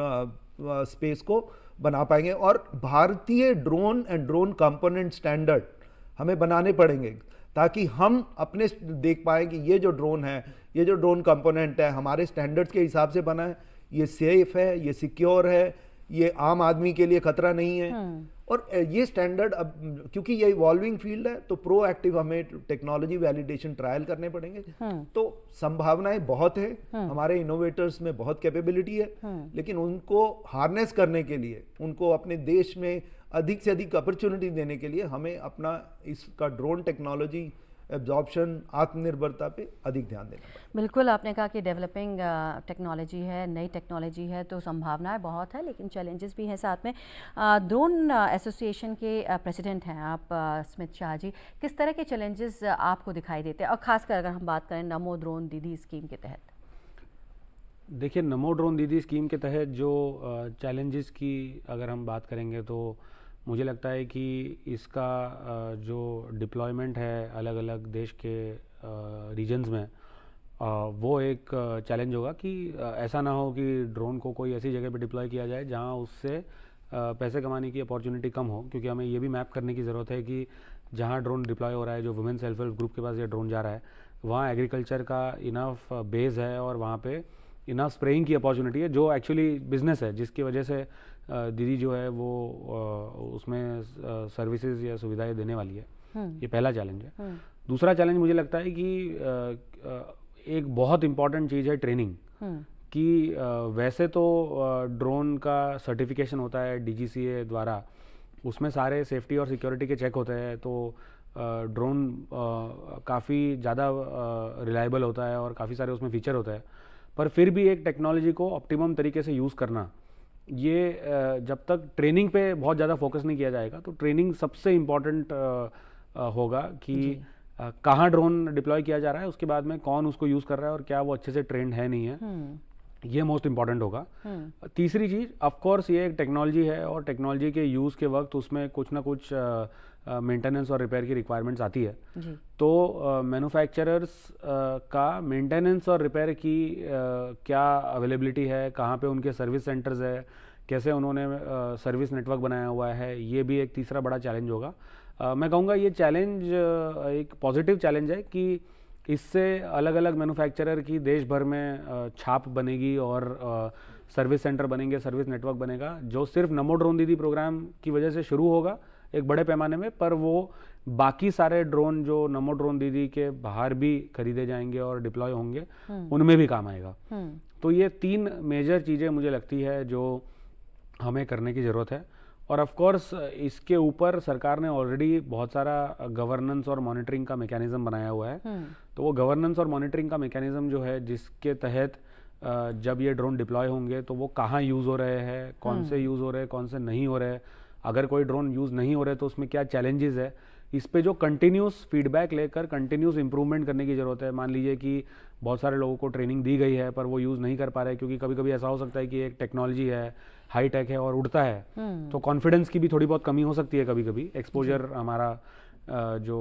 स्पेस को बना पाएंगे। और भारतीय drone and drone component standard हमें बनाने पड़ेंगे ताकि हम अपने देख पाएँ कि ये जो ड्रोन है, ये जो ड्रोन कंपोनेंट है हमारे स्टैंडर्ड्स के हिसाब से बना है, ये सेफ है, ये सिक्योर है, ये आम आदमी के लिए खतरा नहीं है। और ये स्टैंडर्ड अब क्योंकि ये इवॉल्विंग फील्ड है तो प्रोएक्टिव हमें टेक्नोलॉजी वैलिडेशन ट्रायल करने पड़ेंगे। तो संभावनाएं बहुत है, हमारे इनोवेटर्स में बहुत कैपेबिलिटी है, लेकिन उनको हार्नेस करने के लिए, उनको अपने देश में अधिक से अधिक अपॉर्चुनिटी देने के लिए हमें अपना इसका ड्रोन टेक्नोलॉजी एब्जॉर्प्शन, आत्मनिर्भरता पे अधिक ध्यान देना पड़ेगा। बिल्कुल, आपने कहा कि डेवलपिंग टेक्नोलॉजी है, नई टेक्नोलॉजी है, तो संभावनाएं बहुत है लेकिन चैलेंजेस भी हैं साथ में। ड्रोन एसोसिएशन के प्रेसिडेंट हैं आप, स्मित शाह जी, किस तरह के चैलेंजेस आपको दिखाई देते हैं, और खासकर अगर हम बात करें नमो ड्रोन दीदी स्कीम के तहत? देखिए, नमो ड्रोन दीदी स्कीम के तहत जो चैलेंजेस की अगर हम बात करेंगे तो मुझे लगता है कि इसका जो डिप्लॉयमेंट है अलग अलग देश के रीजन्स में, वो एक चैलेंज होगा कि ऐसा ना हो कि ड्रोन को कोई ऐसी जगह पे डिप्लॉय किया जाए जहां उससे पैसे कमाने की अपॉर्चुनिटी कम हो, क्योंकि हमें ये भी मैप करने की ज़रूरत है कि जहां ड्रोन डिप्लॉय हो रहा है, जो वुमेन सेल्फ हेल्प ग्रुप के पास ये ड्रोन जा रहा है, वहाँ एग्रीकल्चर का इनफ बेस है और वहाँ पे इनफ स्प्रेइंग की अपॉर्चुनिटी है, जो एक्चुअली बिजनेस है, जिसकी वजह से दीदी जो है वो उसमें सर्विसेज या सुविधाएं देने वाली है। ये पहला चैलेंज है। दूसरा चैलेंज मुझे लगता है कि एक बहुत इम्पॉर्टेंट चीज़ है ट्रेनिंग कि वैसे तो ड्रोन का सर्टिफिकेशन होता है DGCA द्वारा, उसमें सारे सेफ्टी और सिक्योरिटी के चेक होते हैं, तो ड्रोन काफ़ी ज़्यादा रिलायबल होता है और काफ़ी सारे उसमें फीचर होता है, पर फिर भी एक टेक्नोलॉजी को ऑप्टिमम तरीके से यूज़ करना, ये जब तक ट्रेनिंग पे बहुत ज़्यादा फोकस नहीं किया जाएगा, तो ट्रेनिंग सबसे इम्पॉर्टेंट होगा कि कहाँ ड्रोन डिप्लॉय किया जा रहा है, उसके बाद में कौन उसको यूज़ कर रहा है और क्या वो अच्छे से ट्रेंड है नहीं है, ये मोस्ट इंपॉर्टेंट होगा। तीसरी चीज़, ऑफ कोर्स ये एक टेक्नोलॉजी है और टेक्नोलॉजी के यूज़ के वक्त उसमें कुछ ना कुछ मेंटेनेंस और रिपेयर की रिक्वायरमेंट्स आती है जी। तो मैन्युफैक्चरर्स का मेंटेनेंस और रिपेयर की क्या अवेलेबिलिटी है, कहाँ पे उनके सर्विस सेंटर्स है, कैसे उन्होंने सर्विस नेटवर्क बनाया हुआ है, ये भी एक तीसरा बड़ा चैलेंज होगा। मैं कहूँगा ये चैलेंज एक पॉजिटिव चैलेंज है कि इससे अलग अलग मैन्युफैक्चरर की देश भर में छाप बनेगी और सर्विस सेंटर बनेंगे, सर्विस नेटवर्क बनेगा, जो सिर्फ नमो ड्रोन दीदी प्रोग्राम की वजह से शुरू होगा एक बड़े पैमाने में, पर वो बाकी सारे ड्रोन जो नमो ड्रोन दीदी के बाहर भी खरीदे जाएंगे और डिप्लॉय होंगे उनमें भी काम आएगा। तो ये 3 मेजर चीज़ें मुझे लगती है जो हमें करने की ज़रूरत है। और ऑफ कोर्स इसके ऊपर सरकार ने ऑलरेडी बहुत सारा गवर्नेंस और मॉनिटरिंग का मैकेनिज्म बनाया हुआ है। तो वो गवर्नेंस और मॉनिटरिंग का मैकेनिज्म जो है, जिसके तहत जब ये ड्रोन डिप्लॉय होंगे तो वो कहाँ यूज़ हो रहे हैं, कौन से यूज़ हो रहे हैं, कौन से नहीं हो रहे हैं, अगर कोई ड्रोन यूज़ नहीं हो रहे तो उसमें क्या चैलेंजेस है, इस पे जो कंटिन्यूस फीडबैक लेकर कंटिन्यूस इंप्रूवमेंट करने की ज़रूरत है। मान लीजिए कि बहुत सारे लोगों को ट्रेनिंग दी गई है पर वो यूज़ नहीं कर पा रहे, क्योंकि कभी कभी ऐसा हो सकता है कि एक टेक्नोलॉजी है, हाई टेक है और उड़ता है, तो कॉन्फिडेंस की भी थोड़ी बहुत कमी हो सकती है कभी कभी। एक्सपोजर हमारा जो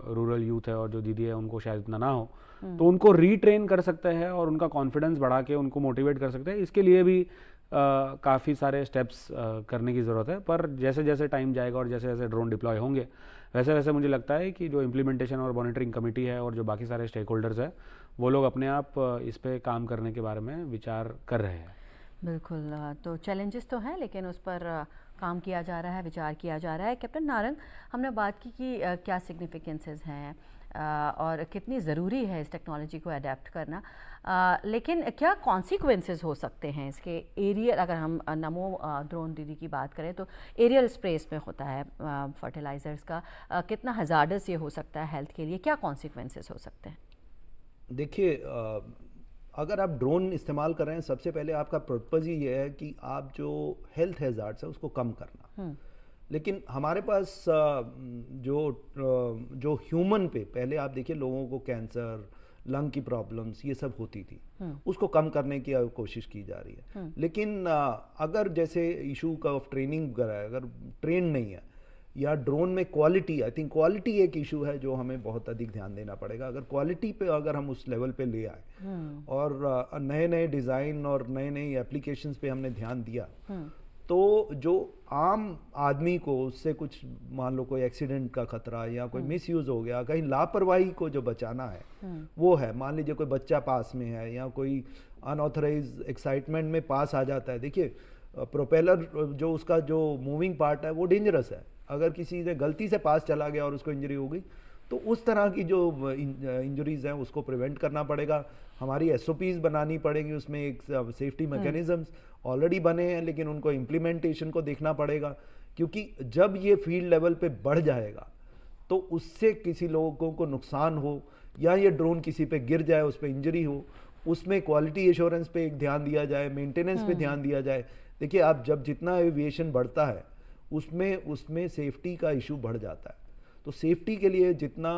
रूरल यूथ है और जो दीदी है उनको शायद इतना ना हो, तो उनको रीट्रेन कर सकते हैं और उनका कॉन्फिडेंस बढ़ा के उनको मोटिवेट कर सकते हैं। इसके लिए भी काफ़ी सारे स्टेप्स करने की ज़रूरत है। पर जैसे जैसे टाइम जाएगा और जैसे जैसे ड्रोन डिप्लॉय होंगे वैसे वैसे मुझे लगता है कि जो इम्प्लीमेंटेशन और मॉनिटरिंग कमेटी है और जो बाकी सारे स्टेक होल्डर्स है वो लोग अपने आप इस पे काम करने के बारे में विचार कर रहे हैं। बिल्कुल, तो चैलेंजेस तो हैं लेकिन उस पर काम किया जा रहा है, विचार किया जा रहा है। कैप्टन नारंग, हमने बात की कि क्या सिग्निफिकेंसेस हैं और कितनी ज़रूरी है इस टेक्नोलॉजी को अडेप्ट करना, लेकिन क्या कॉन्सिक्वेंसेस हो सकते हैं इसके एरियल, अगर हम नमो ड्रोन दीदी की बात करें तो एरियल स्पेस में होता है फर्टिलाइज़र्स का, कितना हज़ार्डस ये हो सकता है हेल्थ के लिए, क्या कॉन्सिक्वेंसेस हो सकते हैं? देखिए, अगर आप ड्रोन इस्तेमाल कर रहे हैं, सबसे पहले आपका पर्पज़ ही ये है कि आप जो हेल्थ हैज़ार्ड्स है उसको कम करना। लेकिन हमारे पास जो ह्यूमन पे, पहले आप देखिए लोगों को कैंसर, लंग की प्रॉब्लम्स ये सब होती थी, उसको कम करने की कोशिश की जा रही है। लेकिन अगर जैसे इशू का ऑफ ट्रेनिंग अगर ट्रेन नहीं है या ड्रोन में क्वालिटी, आई थिंक क्वालिटी एक इशू है जो हमें बहुत अधिक ध्यान देना पड़ेगा। अगर क्वालिटी पे अगर हम उस लेवल पे ले आए और नए नए डिज़ाइन और नए नए एप्लीकेशंस पे हमने ध्यान दिया, तो जो आम आदमी को उससे कुछ, मान लो कोई एक्सीडेंट का खतरा या कोई मिसयूज हो गया, कहीं लापरवाही को जो बचाना है वो है। मान लीजिए कोई बच्चा पास में है या कोई अनऑथराइज एक्साइटमेंट में पास आ जाता है। देखिए, प्रोपेलर जो उसका जो मूविंग पार्ट है वो डेंजरस है, अगर किसी ने गलती से पास चला गया और उसको इंजरी हो गई तो उस तरह की जो इंजरीज हैं उसको प्रिवेंट करना पड़ेगा। हमारी एसओपीज बनानी पड़ेगी, उसमें एक सेफ्टी मैकेनिज्म्स ऑलरेडी बने हैं लेकिन उनको इम्प्लीमेंटेशन को देखना पड़ेगा, क्योंकि जब ये फील्ड लेवल पे बढ़ जाएगा तो उससे किसी लोगों को नुकसान हो या ये ड्रोन किसी पे गिर जाए, उस पर इंजरी हो, उसमें क्वालिटी एश्योरेंस पे एक ध्यान दिया जाए, मेंटेनेंस पे ध्यान दिया जाए। देखिए, आप जब जितना एविएशन बढ़ता है उसमें सेफ्टी का इशू बढ़ जाता है, तो सेफ्टी के लिए जितना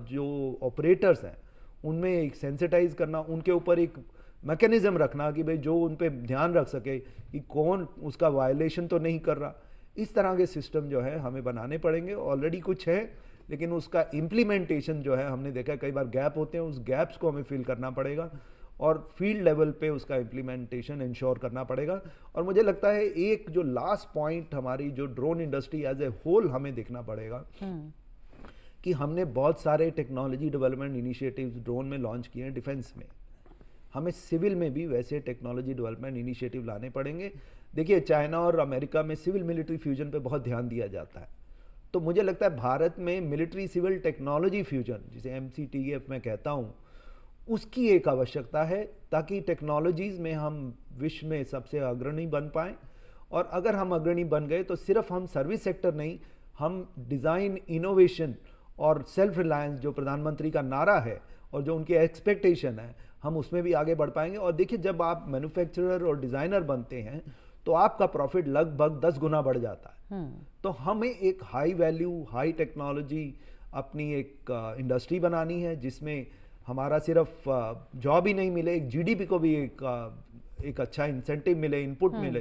जो ऑपरेटर्स हैं उनमें एक सेंसिटाइज करना, उनके ऊपर एक मैकेनिज्म रखना कि भाई जो उन पे ध्यान रख सके कि कौन उसका वायलेशन तो नहीं कर रहा, इस तरह के सिस्टम जो है हमें बनाने पड़ेंगे। ऑलरेडी कुछ है लेकिन उसका इम्प्लीमेंटेशन जो है हमने देखा कई बार गैप होते हैं, उस गैप्स को हमें फिल करना पड़ेगा और फील्ड लेवल पे उसका इम्प्लीमेंटेशन इंश्योर करना पड़ेगा। और मुझे लगता है एक जो लास्ट पॉइंट हमारी जो drone industry as a whole हमें देखना पड़ेगा कि हमने बहुत सारे टेक्नोलॉजी डेवलपमेंट इनिशिएटिव्स ड्रोन में लॉन्च किए हैं डिफेंस में, हमें सिविल में भी वैसे टेक्नोलॉजी डेवलपमेंट इनिशिएटिव लाने पड़ेंगे। देखिए, चाइना और अमेरिका में सिविल मिलिट्री फ्यूजन पे बहुत ध्यान दिया जाता है, तो मुझे लगता है भारत में मिलिट्री सिविल टेक्नोलॉजी फ्यूजन, जिसे MCTF मैं कहता हूँ, उसकी एक आवश्यकता है ताकि टेक्नोलॉजीज़ में हम विश्व में सबसे अग्रणी बन पाएँ। और अगर हम अग्रणी बन गए तो सिर्फ हम सर्विस सेक्टर नहीं, हम डिज़ाइन, इनोवेशन और सेल्फ रिलायंस जो प्रधानमंत्री का नारा है और जो उनकी एक्सपेक्टेशन है, हम उसमें भी आगे बढ़ पाएंगे। और देखिए, जब आप मैन्युफैक्चरर और डिज़ाइनर बनते हैं तो आपका प्रॉफिट लगभग 10 गुना बढ़ जाता है। तो हमें एक हाई वैल्यू, हाई टेक्नोलॉजी अपनी एक इंडस्ट्री बनानी है, जिसमें हमारा सिर्फ जॉब ही नहीं मिले, एक जीडीपी को भी एक अच्छा इंसेंटिव मिले, इनपुट मिले।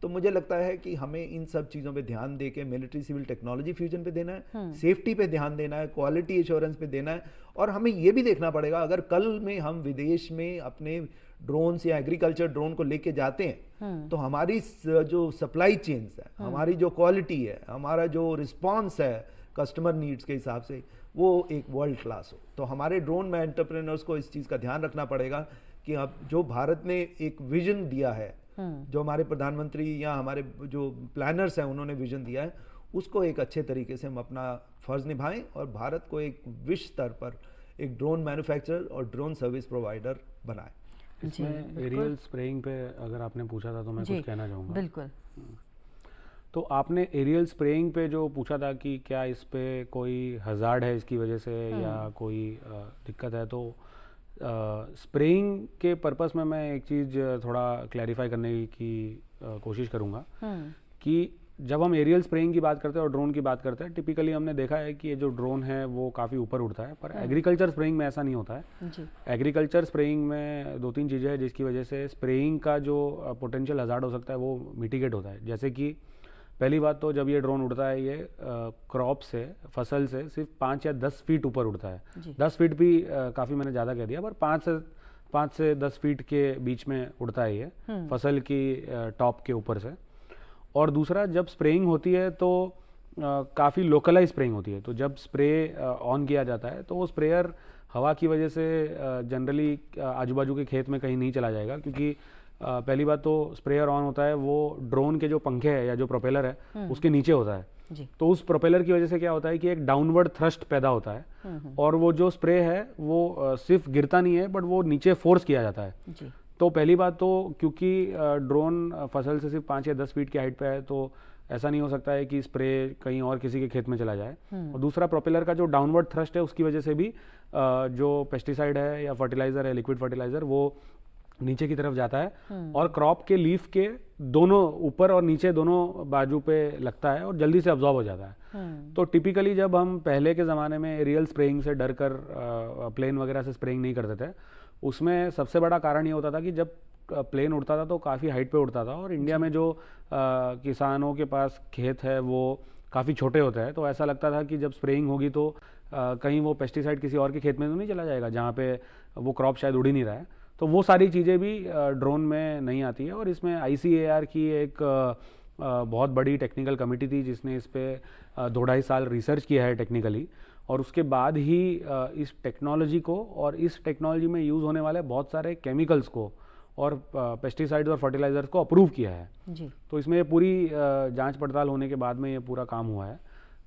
तो मुझे लगता है कि हमें इन सब चीज़ों पे ध्यान दे के मिलिट्री सिविल टेक्नोलॉजी फ्यूजन पे देना है, सेफ्टी पे ध्यान देना है, क्वालिटी एश्योरेंस पे देना है। और हमें ये भी देखना पड़ेगा, अगर कल में हम विदेश में अपने ड्रोन्स या एग्रीकल्चर ड्रोन को लेके जाते हैं, तो हमारी जो सप्लाई चेन्स है, हमारी जो क्वालिटी है, हमारा जो रिस्पॉन्स है कस्टमर नीड्स के हिसाब से, वो एक वर्ल्ड क्लास हो। तो हमारे ड्रोन में एंटरप्रेन्योर्स को इस चीज़ का ध्यान रखना पड़ेगा कि अब जो भारत ने एक विजन दिया है, जो हमारे प्रधानमंत्री या हमारे जो प्लानर्स हैं उन्होंने विजन दिया है, उसको एक अच्छे तरीके से हम अपना फर्ज निभाएं और भारत को एक विश्व स्तर पर एक ड्रोन मैन्युफैक्चरर और ड्रोन सर्विस प्रोवाइडर बनाएं। इसमें एरियल स्प्रेइंग पे अगर आपने पूछा था तो मैं कुछ कहना चाहूँगा। बिल्कुल। तो आपने एरियल स्प्रेइंग पे जो पूछा था कि क्या इस पे कोई हज़ार्ड है इसकी वजह से या कोई दिक्कत है, तो स्प्रेइंग के पर्पस में मैं एक चीज़ थोड़ा क्लैरिफाई करने की कोशिश करूँगा कि जब हम एरियल स्प्रेइंग की बात करते हैं और ड्रोन की बात करते हैं, टिपिकली हमने देखा है कि ये जो ड्रोन है वो काफ़ी ऊपर उड़ता है, पर एग्रीकल्चर स्प्रेइंग में ऐसा नहीं होता है। एग्रीकल्चर स्प्रेइंग में 2-3 चीज़ें हैं जिसकी वजह से स्प्रेइंग का जो पोटेंशियल हज़ार्ड हो सकता है वो मिटिगेट होता है। जैसे कि पहली बात तो जब ये ड्रोन उड़ता है, ये क्रॉप से, फसल से सिर्फ 5 या 10 फीट ऊपर उड़ता है। 10 फीट भी काफ़ी मैंने ज़्यादा कह दिया, पर 5 से 10 फीट के बीच में उड़ता है ये फसल की टॉप के ऊपर से। और दूसरा, जब स्प्रेइंग होती है तो काफ़ी लोकलाइज स्प्रेइंग होती है। तो जब स्प्रे ऑन किया जाता है तो वो स्प्रेयर हवा की वजह से जनरली आजू बाजू के खेत में कहीं नहीं चला जाएगा, क्योंकि पहली बात तो स्प्रेयर ऑन होता है वो ड्रोन के जो पंखे है या जो प्रोपेलर है उसके नीचे होता है जी। तो उस प्रोपेलर की वजह से क्या होता है कि एक डाउनवर्ड थ्रस्ट पैदा होता है और वो जो स्प्रे है वो सिर्फ गिरता नहीं है बट वो नीचे फोर्स किया जाता है जी। तो पहली बात तो क्योंकि ड्रोन फसल से सिर्फ 5 या 10 फीट की हाइट पे है, तो ऐसा नहीं हो सकता है कि स्प्रे कहीं और किसी के खेत में चला जाए। और दूसरा, प्रोपेलर का जो डाउनवर्ड थ्रस्ट है उसकी वजह से भी जो पेस्टिसाइड है या फर्टिलाइजर है, लिक्विड फर्टिलाइजर, वो नीचे की तरफ जाता है और क्रॉप के लीफ के दोनों ऊपर और नीचे दोनों बाजू पे लगता है और जल्दी से अब्जॉर्ब हो जाता है। तो टिपिकली जब हम पहले के ज़माने में एरियल स्प्रेइंग से डर कर प्लेन वगैरह से स्प्रेइंग नहीं करते थे, उसमें सबसे बड़ा कारण ये होता था कि जब प्लेन उड़ता था तो काफ़ी हाइट पे उड़ता था और इंडिया में जो किसानों के पास खेत है वो काफ़ी छोटे होते हैं, तो ऐसा लगता था कि जब स्प्रेइंग होगी तो कहीं वो पेस्टिसाइड किसी और के खेत में तो नहीं चला जाएगा जहाँ पे वो क्रॉप शायद उड़ ही नहीं रहा है। तो वो सारी चीज़ें भी ड्रोन में नहीं आती है। और इसमें ICAR की एक बहुत बड़ी टेक्निकल कमेटी थी जिसने इस पर 2-2.5 साल रिसर्च किया है टेक्निकली, और उसके बाद ही इस टेक्नोलॉजी को और इस टेक्नोलॉजी में यूज़ होने वाले बहुत सारे केमिकल्स को और पेस्टिसाइड्स और फर्टिलाइजर्स को अप्रूव किया है जी। तो इसमें ये पूरी जांच पड़ताल होने के बाद में ये पूरा काम हुआ है,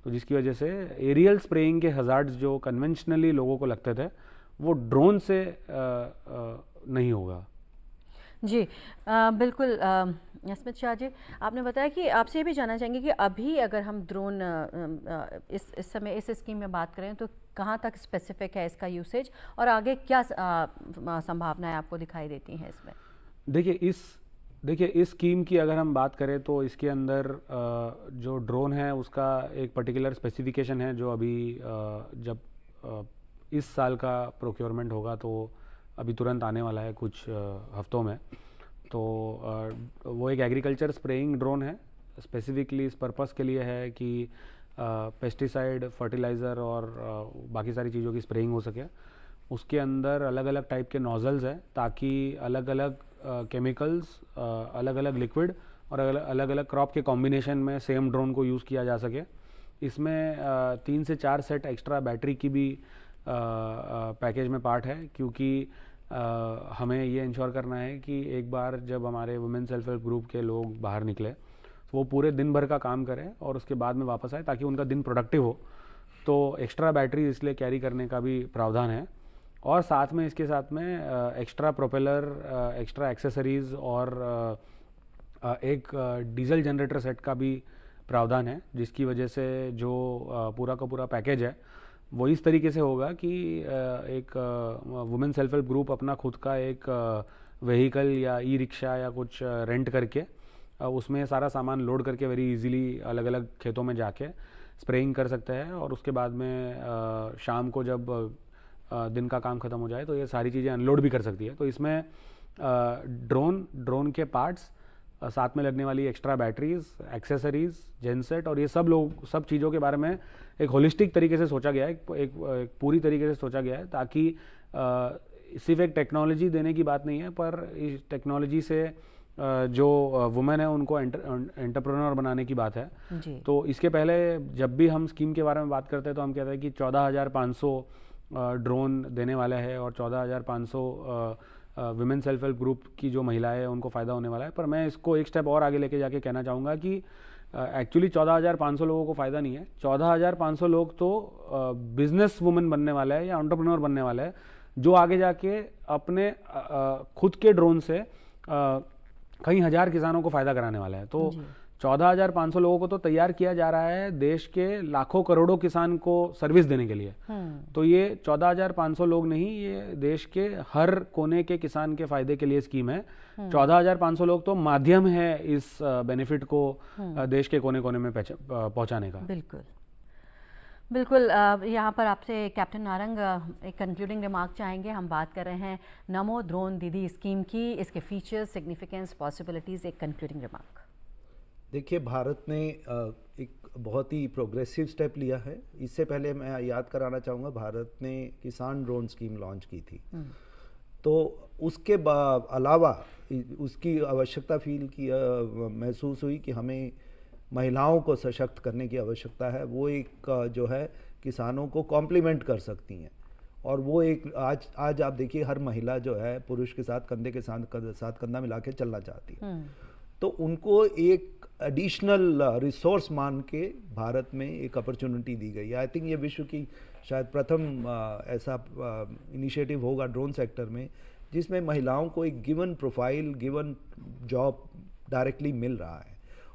तो जिसकी वजह से एरियल स्प्रेइंग के हज़ार्ड्स जो कन्वेंशनली लोगों को लगते थे वो ड्रोन से नहीं होगा जी। बिल्कुल। स्मित शाह जी, आपने बताया कि आपसे ये भी जानना चाहेंगे कि अभी अगर हम ड्रोन इस समय इस स्कीम में बात करें तो कहाँ तक स्पेसिफिक है इसका यूसेज और आगे क्या संभावनाएं आपको दिखाई देती हैं इसमें? देखिए इस स्कीम की अगर हम बात करें तो इसके अंदर जो ड्रोन है उसका एक पर्टिकुलर स्पेसिफिकेशन है जो अभी जब इस साल का प्रोक्योरमेंट होगा तो अभी तुरंत आने वाला है कुछ हफ्तों में। तो वो एक एग्रीकल्चर स्प्रेइंग ड्रोन है, स्पेसिफिकली इस पर्पस के लिए है कि पेस्टिसाइड, फर्टिलाइज़र और बाकी सारी चीज़ों की स्प्रेइंग हो सके। उसके अंदर अलग अलग टाइप के नोजल्स हैं ताकि अलग अलग केमिकल्स, अलग अलग लिक्विड और अलग अलग क्रॉप के कॉम्बिनेशन में सेम ड्रोन को यूज़ किया जा सके। इसमें 3 से 4 सेट एक्स्ट्रा बैटरी की भी पैकेज में पार्ट है, क्योंकि हमें ये इंश्योर करना है कि एक बार जब हमारे वुमेन सेल्फ हेल्प ग्रुप के लोग बाहर निकले तो वो पूरे दिन भर का काम करें और उसके बाद में वापस आए ताकि उनका दिन प्रोडक्टिव हो। तो एक्स्ट्रा बैटरी इसलिए कैरी करने का भी प्रावधान है और साथ में इसके साथ में एक्स्ट्रा प्रोपेलर, एक्स्ट्रा एक्सेसरीज़ और एक डीजल जनरेटर सेट का भी प्रावधान है, जिसकी वजह से जो पूरा का पूरा पैकेज है वो इस तरीके से होगा कि एक वुमेन सेल्फ हेल्प ग्रुप अपना खुद का एक व्हीकल या ई रिक्शा या कुछ रेंट करके उसमें सारा सामान लोड करके वेरी इजीली अलग अलग खेतों में जाके स्प्रेइंग कर सकते हैं, और उसके बाद में शाम को जब दिन का काम खत्म हो जाए तो ये सारी चीज़ें अनलोड भी कर सकती है। तो इसमें ड्रोन के पार्ट्स, साथ में लगने वाली एक्स्ट्रा बैटरीज, एक्सेसरीज, जेनसेट और ये सब चीज़ों के बारे में एक होलिस्टिक तरीके से सोचा गया है, एक पूरी तरीके से सोचा गया है, ताकि सिर्फ एक टेक्नोलॉजी देने की बात नहीं है, पर इस टेक्नोलॉजी से जो वुमेन है उनको एंटरप्रेन्योर बनाने की बात है जी। तो इसके पहले जब भी हम स्कीम के बारे में बात करते हैं तो हम कहते हैं कि 14,500 ड्रोन देने वाले हैं और 14,500 विमेन सेल्फ हेल्प ग्रुप की जो महिलाएं हैं उनको फ़ायदा होने वाला है। पर मैं इसको एक स्टेप और आगे लेके जाके कहना चाहूँगा कि एक्चुअली 14,500 लोगों को फ़ायदा नहीं है। 14,500 लोग तो बिजनेस वुमेन बनने वाले हैं या एंटरप्रेन्योर बनने वाले हैं, जो आगे जाके अपने खुद के ड्रोन से कई हज़ार किसानों को फ़ायदा कराने वाला है। तो 14,500 लोगों को तो तैयार किया जा रहा है देश के लाखों करोड़ों किसान को सर्विस देने के लिए। तो ये 14,500 लोग नहीं, ये देश के हर कोने के किसान के फायदे के लिए स्कीम है। 14,500 लोग तो माध्यम है इस बेनिफिट को देश के कोने कोने में पहुंचाने का। बिल्कुल बिल्कुल। यहाँ पर आपसे कैप्टन नारंग एक कंक्लूडिंग रिमार्क चाहेंगे। हम बात कर रहे हैं नमो ड्रोन दीदी स्कीम की, इसके फीचर्स, सिग्निफिकेंस, पॉसिबिलिटीज़, एक कंक्लूडिंग रिमार्क। देखिए, भारत ने एक बहुत ही प्रोग्रेसिव स्टेप लिया है। इससे पहले मैं याद कराना चाहूँगा, भारत ने किसान ड्रोन स्कीम लॉन्च की थी, तो उसके अलावा उसकी आवश्यकता महसूस हुई कि हमें महिलाओं को सशक्त करने की आवश्यकता है। वो एक जो है किसानों को कॉम्प्लीमेंट कर सकती हैं, और वो एक आज आप देखिए हर महिला जो है पुरुष के साथ कंधे के साथ कंधा मिला के चलना चाहती है। तो उनको एक एडिशनल रिसोर्स मान के भारत में एक अपॉर्चुनिटी दी गई है। आई थिंक ये विश्व की शायद प्रथम ऐसा इनिशिएटिव होगा ड्रोन सेक्टर में जिसमें महिलाओं को एक given profile, given job directly मिल रहा है।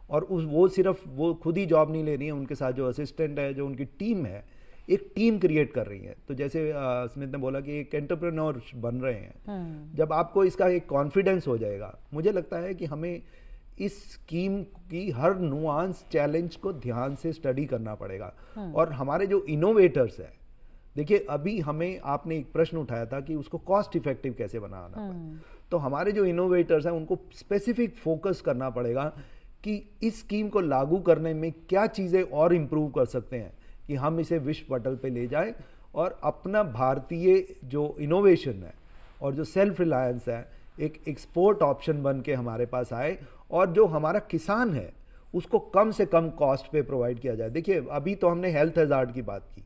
और वो खुद ही जॉब नहीं ले रही है, उनके साथ जो असिस्टेंट है, जो उनकी टीम है, एक टीम क्रिएट कर रही है। तो जैसे स्मिथ ने बोला कि एक एंटरप्रेन्योर बन रहे हैं। जब आपको इसका एक कॉन्फिडेंस हो जाएगा, मुझे लगता है कि हमें इस स्कीम की हर नुआंस चैलेंज को ध्यान से स्टडी करना पड़ेगा। और हमारे जो इनोवेटर्स हैं, देखिए अभी आपने एक प्रश्न उठाया था कि उसको कॉस्ट इफेक्टिव कैसे बनाना है। तो हमारे जो इनोवेटर्स हैं उनको स्पेसिफिक फोकस करना पड़ेगा कि इस स्कीम को लागू करने में क्या चीज़ें और इम्प्रूव कर सकते हैं कि हम इसे विश्व पटल पे ले जाएं और अपना भारतीय जो इनोवेशन है और जो सेल्फ रिलायंस है एक एक्सपोर्ट ऑप्शन बन के हमारे पास आए, और जो हमारा किसान है उसको कम से कम कॉस्ट पे प्रोवाइड किया जाए। देखिए अभी तो हमने हेल्थ हैजार्ड की बात की,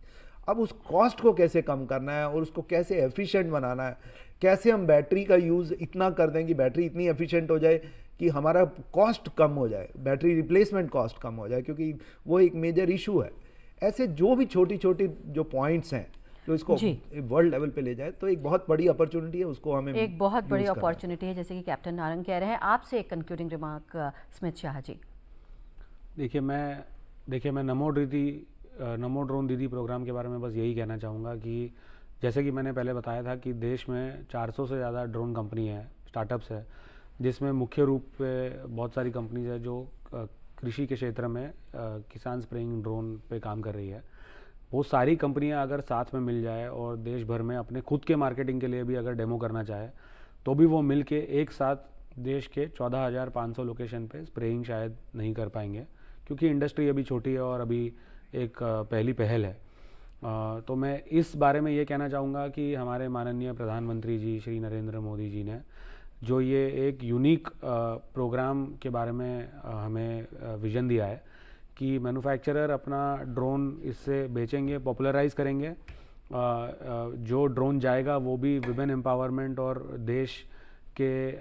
अब उस कॉस्ट को कैसे कम करना है और उसको कैसे एफिशिएंट बनाना है, कैसे हम बैटरी का यूज़ इतना कर दें कि बैटरी इतनी एफिशिएंट हो जाए कि हमारा कॉस्ट कम हो जाए, बैटरी रिप्लेसमेंट कॉस्ट कम हो जाए, क्योंकि वो एक मेजर इशू है। ऐसे जो भी छोटी छोटी जो पॉइंट्स हैं जो इसको वर्ल्ड लेवल पे ले जाए, तो एक बहुत बड़ी अपॉर्चुनिटी है, उसको हमें एक बहुत बड़ी अपॉर्चुनिटी है, जैसे कि कैप्टन नारंग कह रहे हैं। आपसे एक concluding remark Smith Shah ji. देखिए मैं नमो ड्रोन दीदी प्रोग्राम के बारे में बस यही कहना चाहूँगा कि जैसे कि मैंने पहले बताया था कि देश में 400 से ज़्यादा ड्रोन कंपनी है, स्टार्टअप्स है, जिसमें मुख्य रूप पे बहुत सारी कंपनीज है जो कृषि के क्षेत्र में किसान स्प्रेइंग ड्रोन पे काम कर रही है। वो सारी कंपनियां अगर साथ में मिल जाए और देश भर में अपने खुद के मार्केटिंग के लिए भी अगर डेमो करना चाहे तो भी वो मिल के एक साथ देश के 14,500 लोकेशन पे स्प्रेइंग शायद नहीं कर पाएंगे, क्योंकि इंडस्ट्री अभी छोटी है और अभी एक पहली पहल है। तो मैं इस बारे में ये कहना चाहूँगा कि हमारे माननीय प्रधानमंत्री जी श्री नरेंद्र मोदी जी ने जो ये एक यूनिक प्रोग्राम के बारे में हमें विजन दिया है कि मैन्युफैक्चरर अपना ड्रोन इससे बेचेंगे, पॉपुलराइज करेंगे। जो ड्रोन जाएगा वो भी विमेन एम्पावरमेंट और देश के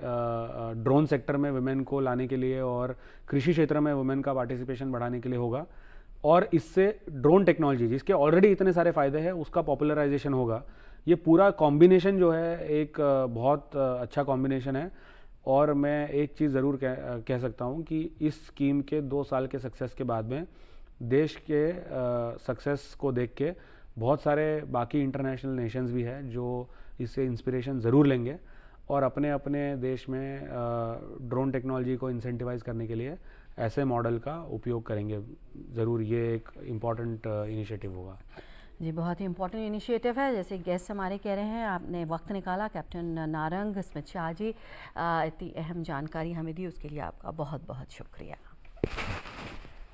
ड्रोन सेक्टर में वुमेन को लाने के लिए और कृषि क्षेत्र में वुमेन का पार्टिसिपेशन बढ़ाने के लिए होगा। और इससे ड्रोन टेक्नोलॉजी जिसके ऑलरेडी इतने सारे फ़ायदे हैं उसका पॉपुलराइजेशन होगा। ये पूरा कॉम्बिनेशन जो है एक बहुत अच्छा कॉम्बिनेशन है। और मैं एक चीज़ ज़रूर कह सकता हूँ कि इस स्कीम के 2 साल के सक्सेस के बाद में देश के सक्सेस को देख के बहुत सारे बाकी इंटरनेशनल नेशंस भी हैं जो इससे इंस्पिरेशन ज़रूर लेंगे और अपने अपने देश में ड्रोन टेक्नोलॉजी को इंसेंटिवाइज करने के लिए ऐसे मॉडल का उपयोग करेंगे। ज़रूर ये एक इम्पॉर्टेंट इनिशिएटिव होगा। जी, बहुत ही इम्पोर्टेंट इनिशिएटिव है। जैसे गेस्ट हमारे कह रहे हैं, आपने वक्त निकाला कैप्टन नारंग स्मिथ शाह जी, इतनी अहम जानकारी हमें दी, उसके लिए आपका बहुत बहुत शुक्रिया।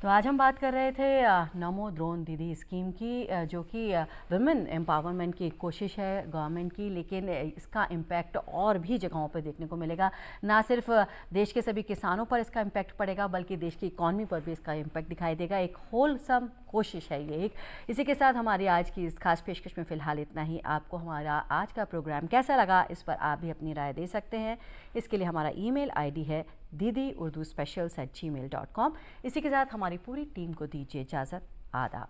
तो आज हम बात कर रहे थे नमो ड्रोन दीदी स्कीम की, जो कि वुमेन एम्पावरमेंट की एक कोशिश है गवर्नमेंट की, लेकिन इसका इम्पैक्ट और भी जगहों पर देखने को मिलेगा। ना सिर्फ देश के सभी किसानों पर इसका इम्पैक्ट पड़ेगा, बल्कि देश की इकॉनमी पर भी इसका इम्पैक्ट दिखाई देगा। एक होलसम कोशिश है ये एक। इसी के साथ हमारी आज की इस खास पेशकश में फ़िलहाल इतना ही। आपको हमारा आज का प्रोग्राम कैसा लगा, इस पर आप भी अपनी राय दे सकते हैं। इसके लिए हमारा ईमेल आईडी है DidiUrduSpecials@gmail.com। इसी के साथ हमारी पूरी टीम को दीजिए इजाज़त। आदाब।